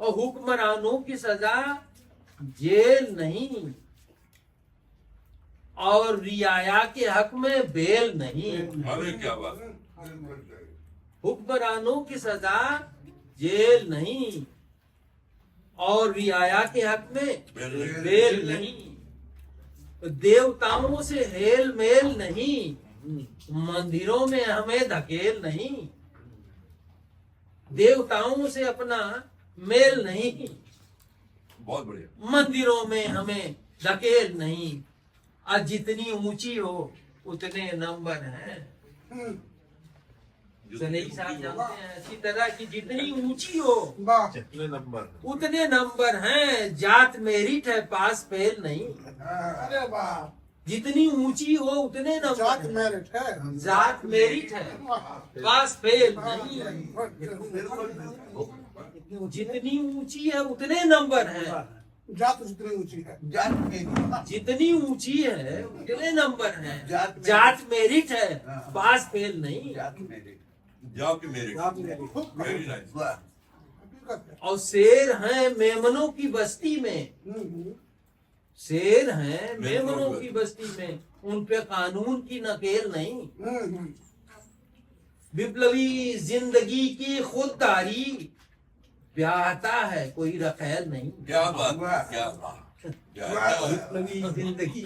और हुक्मरानों की सजा जेल नहीं, और रियाया के हक में बेल नहीं। अरे क्या बात। हुक्मरानों की सजा जेल नहीं, और रियाया के हक में बेल नहीं। देवताओं से हेल मेल नहीं, मंदिरों में हमें धकेल नहीं। देवताओं से अपना मेल नहीं, बहुत बढ़िया। मंदिरों में हमें धकेल नहीं। आज जितनी ऊंची हो उतने नंबर हैं। सनई साहब जानते हैं, इसी तरह की जितनी ऊंची हो कितने नंबर। उतने नंबर हैं। जात मेरिट है, पास फेल नहीं। अरे वाह, जितनी ऊंची हो उतने जात नंबर। मेरिट है, जात मेरिट है, पास फेल नहीं। जितनी ऊंची है उतने नंबर हैं। जात जितनी ऊंची है, जितनी ऊंची है उतने नंबर हैं। जात मेरिट है, पास फेल नहीं। जाओ कि मेरे। जात मेरिट वेरी नाइस। हकीकत है। और शेर हैं मेमनों की बस्ती में, शेर हैं मेमनों की बस्ती में, उन पे कानून की नकेल नहीं। विप्लवी जिंदगी की खुददारी ब्याहता है, कोई रखेल नहीं। क्या बात, क्या बात, क्या बात। विप्लवी जिंदगी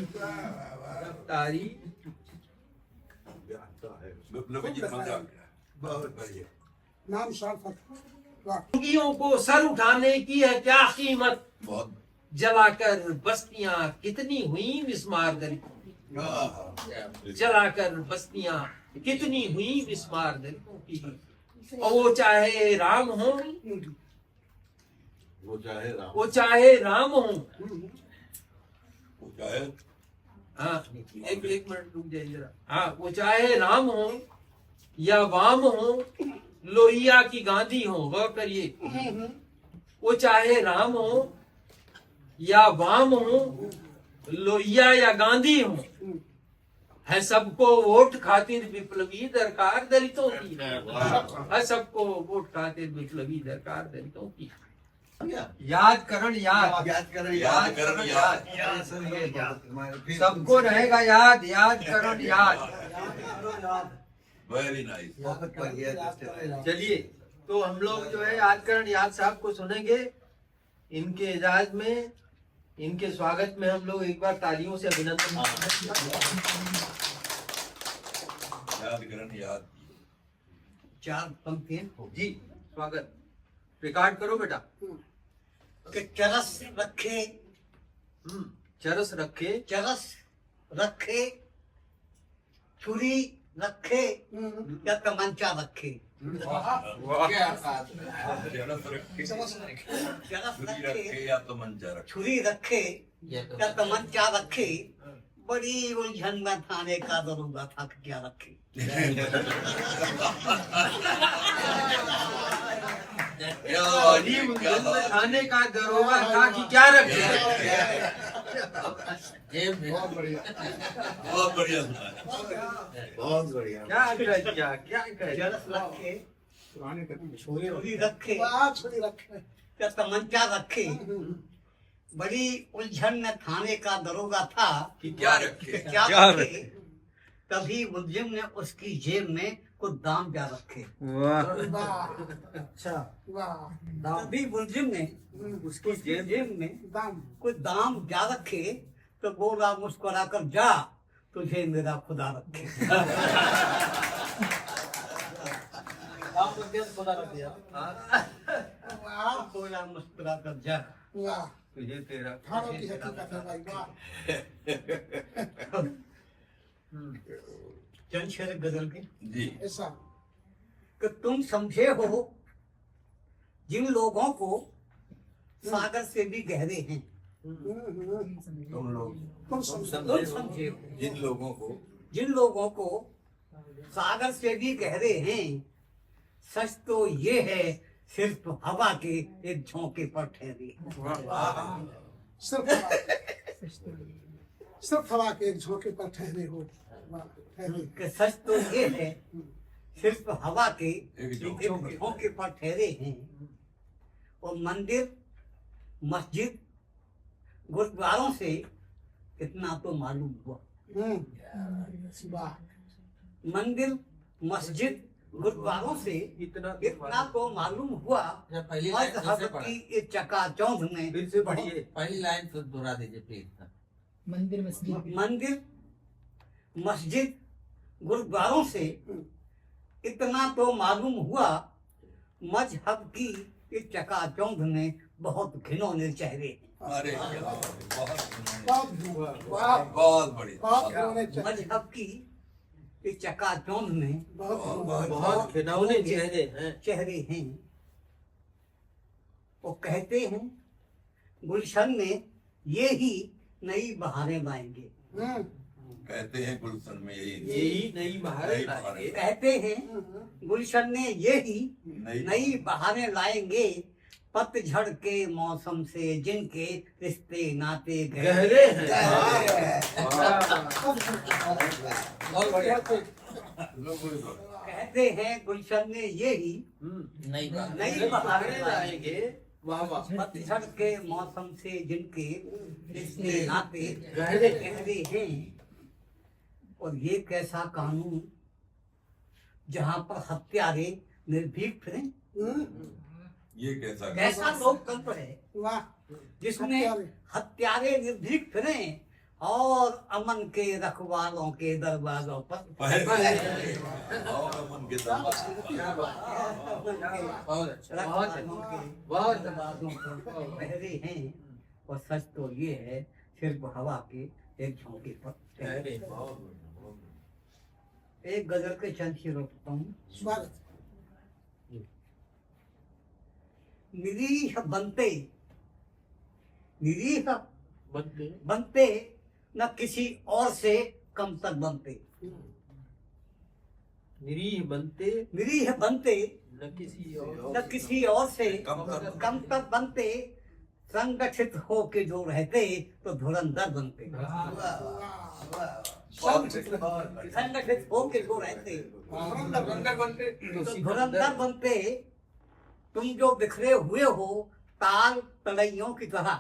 रफ्तारी विप्लवी जी मजा आ गया। बहुत बढ़िया। नाम सार्थक। वाह, जिंदगियों को सर उठाने की है क्या कीमत, बहुत। जलाकर बस्तियां कितनी हुई मिस्मार दरियों, जलाकर बस्तियां कितनी हुई मिस्मार दरियों की। और वो चाहे राम हो, वो चाहे राम, वो चाहे राम हो। वो चाहे। हाँ एक मिनट रुक जाइए जरा। हाँ, वो चाहे राम हो या वाम हो, लोहिया की गांधी हो। गौर करिए, वो चाहे राम हो या वाम हो, लोहिया या गांधी हो, है सबको वोट खातिर विप्लवी दरकार दलितों की। है सबको वोट खातिर विप्लवी दरकार दलितों की। याद करण याद, याद करण याद। सबको रहेगा याद, याद करण याद। Very nice. चलिए, तो हम लोग जो है याद करण याद साहब को सुनेंगे। इनके एजाज में, इनके स्वागत में हम लोग एक बार तालियों से अभिनंदन। याद करण याद। 4 पंक्तियां जी स्वागत। रिकॉर्ड करो बेटा। कि चरस रखे, चरस रखे, चरस रखे, छुरी रखे या तमंचा रखे। चरस रखे, चरस छुरी रखे, रखे या तो मंचा रखे। छुरी रखे या तमंचा रखे, बड़ी उलझन में थाने का दरोगा था कि क्या रखे। क्या बड़ी उलझन में थाने का दरोगा था कि क्या रखे। बहुत बढ़िया बहुत बढ़िया बहुत बढ़िया। क्या कर दिया, क्या कर दिया। जरस रखे, पुराने कभी छुरी रखे, छुरी रखे या तमंचा रखे। बड़ी उलझन में थाने का दरोगा था कि क्या रखे। क्या रखे। तभी मुलजिम ने उसकी जेब में कुछ दाम जा रखे। अच्छा वाह तभी मुलजिम ने उसकी जेब में दाम कुछ दाम जा रखे तो बोला मुस्कुरा कर, जा तुझे मेरा खुदा रखे। बोला मुस्कुरा कर, जा वाह तुझे तेरा थानों की हकीकत है भाई वाह चंद शेर गजल के जी। ऐसा कि तुम समझे हो जिन लोगों को सागर से भी गहरे हैं। तुम लोग तुम समझे हो जिन लोगों को जिन लोगों को सागर से भी गहरे हैं। सच तो ये है सिर्फ हवा के एक झोंके पर ठहरे। सिर्फ हवा के एक झोंके पर ठहरे हो वाह, ठहरे कि सच तो ये है सिर्फ हवा के एक एक झोंके पर ठहरे हैं। और मंदिर मस्जिद गुरुद्वारों से इतना तो मालूम हुआ। वाह मंदिर मस्जिद गुरुद्वारों से इतना तो मालूम हुआ। पहली लाइन फिर से मजहब पढ़ा। की ये चकाचौंध में फिर से पढ़िए। पहली लाइन फिर दोहरा दीजिए प्लीज। मंदिर मस्जिद गुरुद्वारों से इतना तो मालूम हुआ। मजहब की इस चकाचौंध में बहुत घिनौने चेहरे। अरे बहुत वाह बहुत बढ़िया। बहुत घिनौने चेहरे। मजहब की इस चकाचौंध में बहुत खिलौने चेहरे हैं। चेहरे हैं। वो कहते हैं गुलशन में ये ही नई बहारें लाएंगे। कहते हैं गुलशन में यही नई बहारें लाएंगे। कहते हैं गुलशन में ये ही नई नई बहारें लाएंगे। पतझड़ के मौसम से जिनके रिश्ते नाते गहरे हैं। बहुत बढ़िया। कहते हैं गुलशन में ये ही नहीं नई बहारें लाएंगे। लाएंगे। वाह वाह। पतझड़ के मौसम से जिनके रिश्ते नाते गहरे गहरे हैं। और ये कैसा कानून जहाँ पर हत्यारे निर्भीक फिरे। ये कैसा कैसा लोकतंत्र है वाह जिसमें हत्यारे। हत्यारे निर्भीक फिरे और अमन के रखवालों के दरवाजों पर मन के बहुत अच्छा। रखवालों के बहुत दरवाजों पर पहरे हैं। और सच तो ये है सिर्फ हवा के एक झोंके पर ठहरे। एक गजल के चंद शेर रोकता हूँ। स्वागत निरीह बनते निरीह बनते बनते न किसी और से कम तर बनते। निरीह बनते निरीह बनते न किसी और से कम तर बनते। संगठित हो के जो रहते तो धुरंधर बनते। संगठित हो के जो रहते तो धुरंधर बनते। तुम जो बिखरे हुए हो ताल तलैयों की तरह।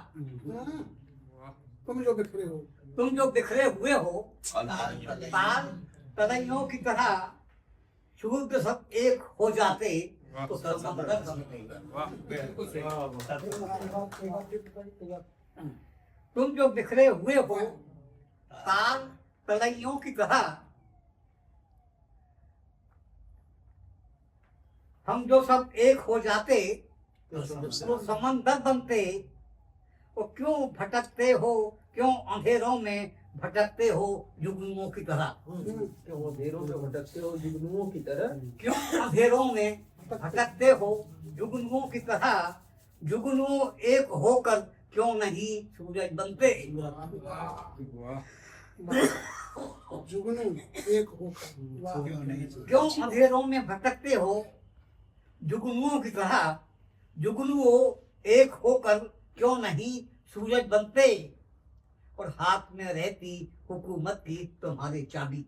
तुम जो बिखरे हो तुम जो बिखरे हुए हो ताल तलैयों की तरह। शूद्र सब एक हो जाते तो समंदर बनते। तुम जो बिखरे हुए हो ताल तलैयों की तरह। हम जो सब एक हो जाते तो समंदर बनते। और क्यों भटकते हो क्यों अंधेरों में भटकते हो जुगनुओं की तरह। क्यों अंधेरों में भटकते हो जुगनुओं की तरह। क्यों अंधेरों में भटकते हो जुगनुओं की तरह। जुगनू एक होकर क्यों नहीं सूरज बनते। जुगनू एक होकर वाह क्यों अंधेरों में भटकते हो जुगनुओं की तरह। जुगनुओं एक होकर क्यों नहीं सूरज बनते, और हाथ में रहती हुकूमत की तुम्हारी चाबी।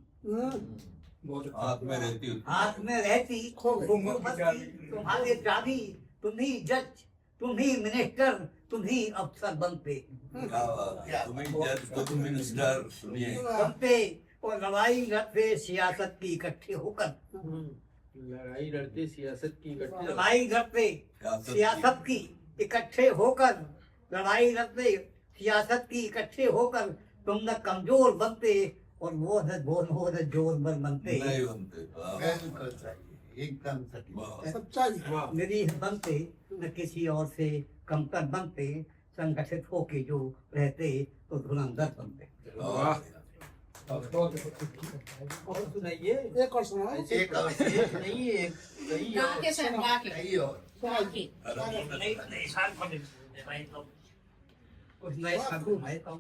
हाथ में रहती हाथ में रहती हुकूमत की तुम्हारे चाबी, तुम ही जज, तुम ही मिनिस्टर, तुम ही अफसर बनते। तुम मिनिस्टर सुनिए बनते और लड़ाई लड़ते सियासत की इकट्ठे होकर। लड़ाई लड़ते सियासत की इकट्ठे लड़ाई लड़ते सियासत की इकट्ठे होकर, लड़ाई लड़ते सियासत की इकट्ठे होकर, तुम न कमजोर बनते और वो न जोरवर बनते। नहीं बनते। एकदम सच्चाई। निरीह बनते न किसी और से कमतर बनते, संगठित होके जो रहते तो धुरंधर बनते। और सुनाइए, एक और सुनाओ। एक और नहीं, एक सही गा के सर, गा के। सही और कुछ नए साधु है तो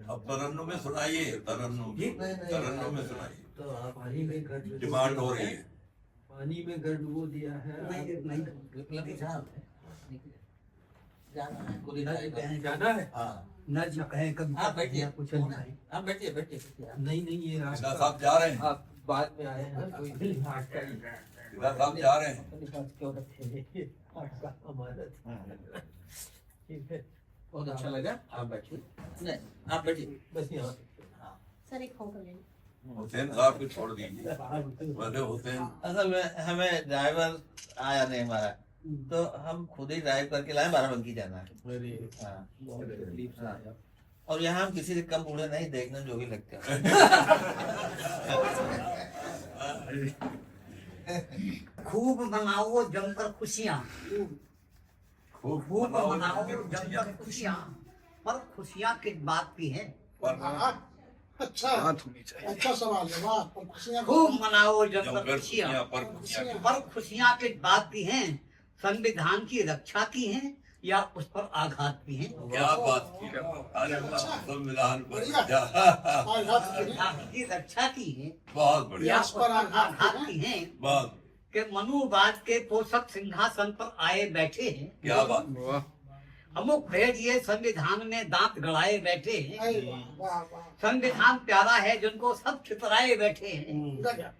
अब तरन्नुम में सुनाइए, तरन्नुम तरन्नुम में सुनाइए। तो पानी में गड़ डिमांड हो रही है। पानी में गड़ डुबो दिया है। जाना है। न कहें कभी। आप बैठिए, कुछ नहीं। आप बैठिए बैठिए। नहीं नहीं, ये सीधा साहब जा रहे हैं। आप बाद में आए हैं, कोई सीधा साहब जा रहे हैं। क्यों रखे आपका अमानत। ठीक है, बहुत अच्छा लगा, आप बैठिए। नहीं, आप बैठिए। बस यहाँ सर एक होकर ले। हुसैन साहब को छोड़ दीजिए। बोले हुसैन असल में हमें ड्राइवर आया नहीं हमारा, तो हम खुद ही ड्राइव करके लाए, बाराबंकी जाना है। हाँ। तकलीफ से आया। और यहाँ हम किसी से कम बूढ़े नहीं, देखने में जो भी लगते हैं। खूब मनाओ जमकर खुशियाँ, खूब खूब मनाओ जमकर खुशियाँ, पर खुशियाँ किस बात की है। अच्छा अच्छा सवाल है। वाह, पर खुशियाँ खूब मनाओ जमकर जमकर खुशियाँ, खुशियाँ पर खुशियाँ। पर खुशियाँ किस बात की हैं, संविधान की रक्षा की हैं या उस पर आघात की हैं। क्या बात की। अरे संविधान पर संविधान की रक्षा की है बहुत बढ़िया, या उस पर आघात की हैं, बहुत कि मनुवाद के पोषक सिंहासन पर आए बैठे हैं। क्या बात। अमुक भेद ये संविधान में दांत गड़ाए बैठे हैं। वाह वाह, संविधान प्यारा है जिनको सब छितराए बैठे हैं। गजब।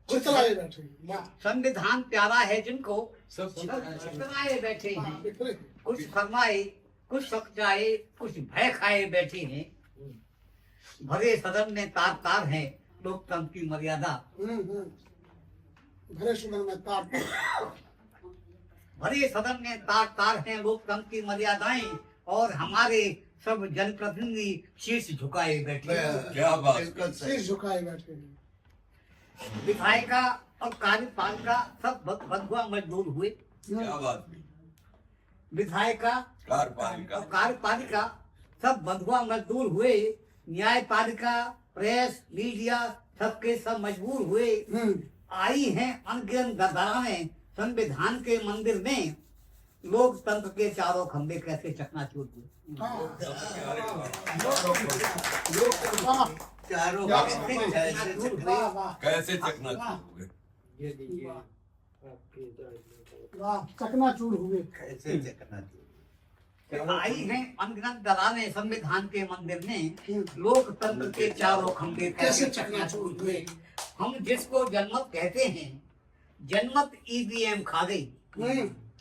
चितलाए बैठे। वाह, संविधान प्यारा है जिनको सब छितराए बैठे हैं। बिखरे। कुछ फरमाए, कुछ सच्चाए, कुछ भय खाए बैठे हैं। भरे सदन में तार तार है लोकतंत्र की मर्यादा। भरे सुदन में ताप। भरे सदन में तार तार है लोकतंत्र की मर्यादाएं, और हमारे सब जनप्रतिनिधि शीर्ष झुकाए बैठे हैं। क्या बात। शीश झुकाए बैठे हैं। विधायिका और कार्यपालिका सब बंधुआ मजदूर हुए। क्या बात। विधायिका कार्यपालिका और कार्यपालिका सब बंधुआ मजदूर हुए। न्यायपालिका, प्रेस, मीडिया सबके सब मजबूर हुए। आई हैं अनगिनत गदारें संविधान के मंदिर में, लोकतंत्र के चारों खंभे कैसे चकनाचूर हुए। चारों वाह वाह कैसे चकनाचूर हुए। ये लीजिए वाह, चकनाचूर हुए। कैसे चकनाचूर। आई हैं अनगिनत दलाने संविधान के मंदिर में, लोकतंत्र के चारों खंभे कैसे चकनाचूर हुए। हम जिसको जनमत कहते हैं, जनमत ईवीएम खा गई।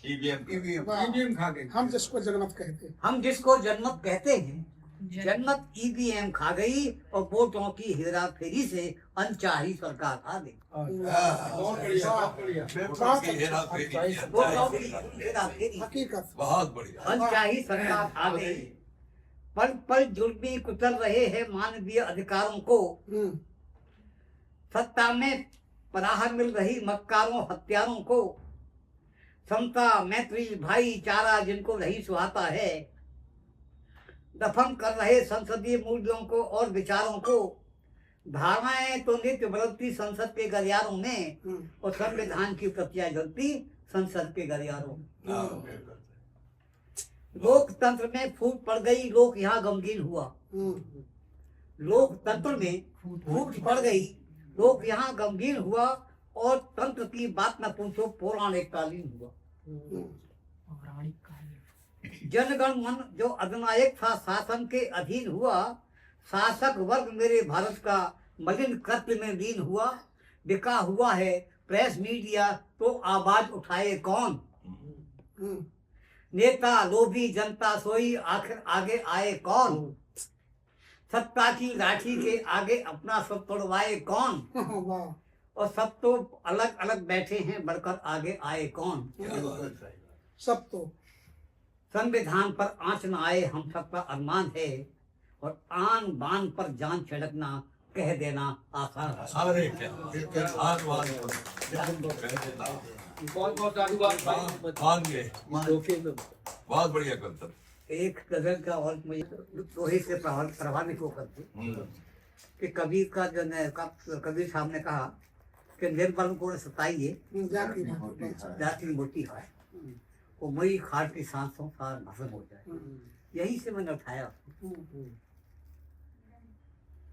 ईवीएम खा गए। हम जिसको जनमत कहते हैं। हम जिसको जनमत कहते हैं, जनमत ईवीएम खा गई, और वोटों की हेरा फेरी से अनचाही सरकार आ गई। बहुत बढ़िया, बहुत बढ़िया। वोटों की हेरा फेरी, हकीकत। बहुत बढ़िया। अनचाही सरकार आ गई। पल पल जुल्मी कुचल रहे हैं मानवीय अधिकारों को, सत्ता में पनाह मिल रही मक्कारों हत्यारों को। समता, मैत्री, भाईचारा जिनको नहीं सुहाता है, दफन कर रहे संसदीय मूल्यों को और विचारों को। धारणाएं तो नित्य बदलती संसद के गलियारों में, और संविधान की प्रतियां जलती संसद के गलियारों में। लोकतंत्र में फूट पड़ गई, लोक यहाँ गमगीन हुआ। लोकतंत्र में फूट पड़ गई, लोक यहाँ गमगीन हुआ, और तंत्र की बात न पूछो, पौराणिक कालीन हुआ। जनगण मन जो अधिनायक था, शासन के अधीन हुआ। शासक वर्ग मेरे भारत का मलिन कृत्य में लीन हुआ। बिका हुआ है प्रेस मीडिया, तो आवाज उठाए कौन? नेता लोभी जनता सोई, आखिर आगे आए कौन? सत्ता की लाठी के आगे अपना सब तोड़वाए कौन? और सब तो अलग अलग बैठे हैं, बढ़कर आगे आए कौन? सब तो संविधान पर आंच न आए, हम सबका अरमान है, और आन बान पर जान छिड़कना कह देना आसान है। अरे क्या बहुत बढ़िया करता। एक गजल का और मुझे दोहे से प्रभावित होकर के कि कबीर का जो कबीर साहब ने कहा कि निर्बल को सताइए, जाति मोटी है, वो मई खाट की सांसों सार भस्म हो जाए। यही से मैंने उठाया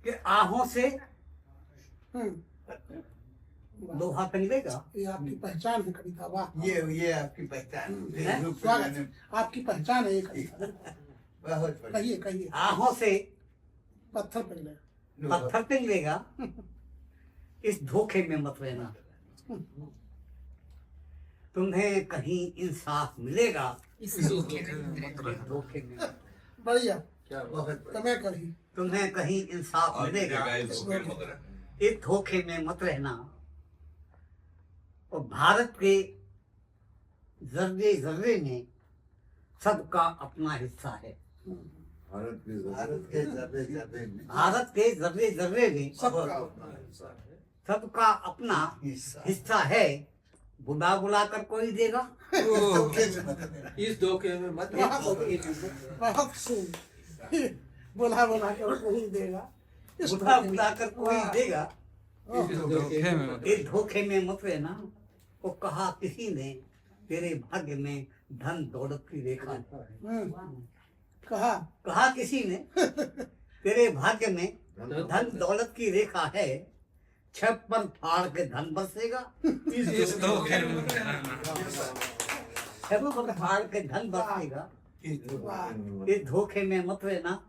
कि आहों से लोहा पिघलेगा। ये आपकी पहचान है कविता, वाह। ये आपकी पहचान है? स्वागत, आपकी पहचान है ये कविता। कहिए कहिए। आहों से पत्थर पिघले, पत्थर पिघलेगा, इस धोखे में मत रहना। तुम्हें कहीं इंसाफ मिलेगा, इस धोखे में। बढ़िया, तुम्हें कहीं तुम्हें कहीं इंसाफ मिलेगा, इस धोखे में मत रहना। और भारत के जर्रे जर्रे में सबका अपना हिस्सा है। भारत के जर्रे जर्रे में सबका अपना हिस्सा है। बुला बुला कर कोई देगा, इस धोखे में मत बहुत सुन, बुला बुला कर कोई देगा, बुला बुला कर कोई देगा, इस धोखे में मत रहना। वो कहा किसी ने तेरे भाग्य में धन दौलत की रेखा है। कहा किसी ने तेरे भाग्य में धन दौलत की रेखा है, छप्पर फाड़ के धन बरसेगा, इस धोखे में छप्पर फाड़ के धन बरसेगा, इस धोखे में मत रहना।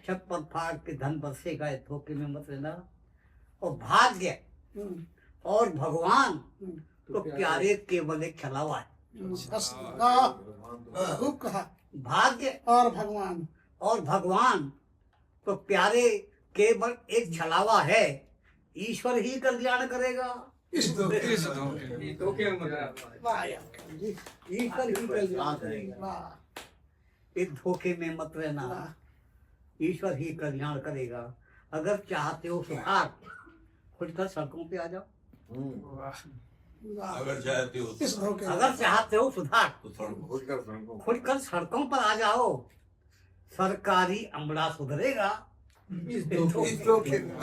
छप्पर फाड़ के धन बरसेगा, इस धोखे में मत रहना। और भाग्य और भगवान तो प्यारे केवल एक छलावा है। खूब कहा। भाग्य और भगवान तो प्यारे केवल एक छलावा है, ईश्वर ही कल्याण करेगा। ईश्वर ही कल्याण करेगा, इस धोखे में मत रहना, ईश्वर ही कल्याण करेगा। अगर चाहते हो सुधार, खुलकर सड़कों पे आ जाओ। अगर चाहते हो सुधार, तो खुलकर सड़कों पर आ जाओ। सरकारी अमला सुधरेगा, इस धोखे में।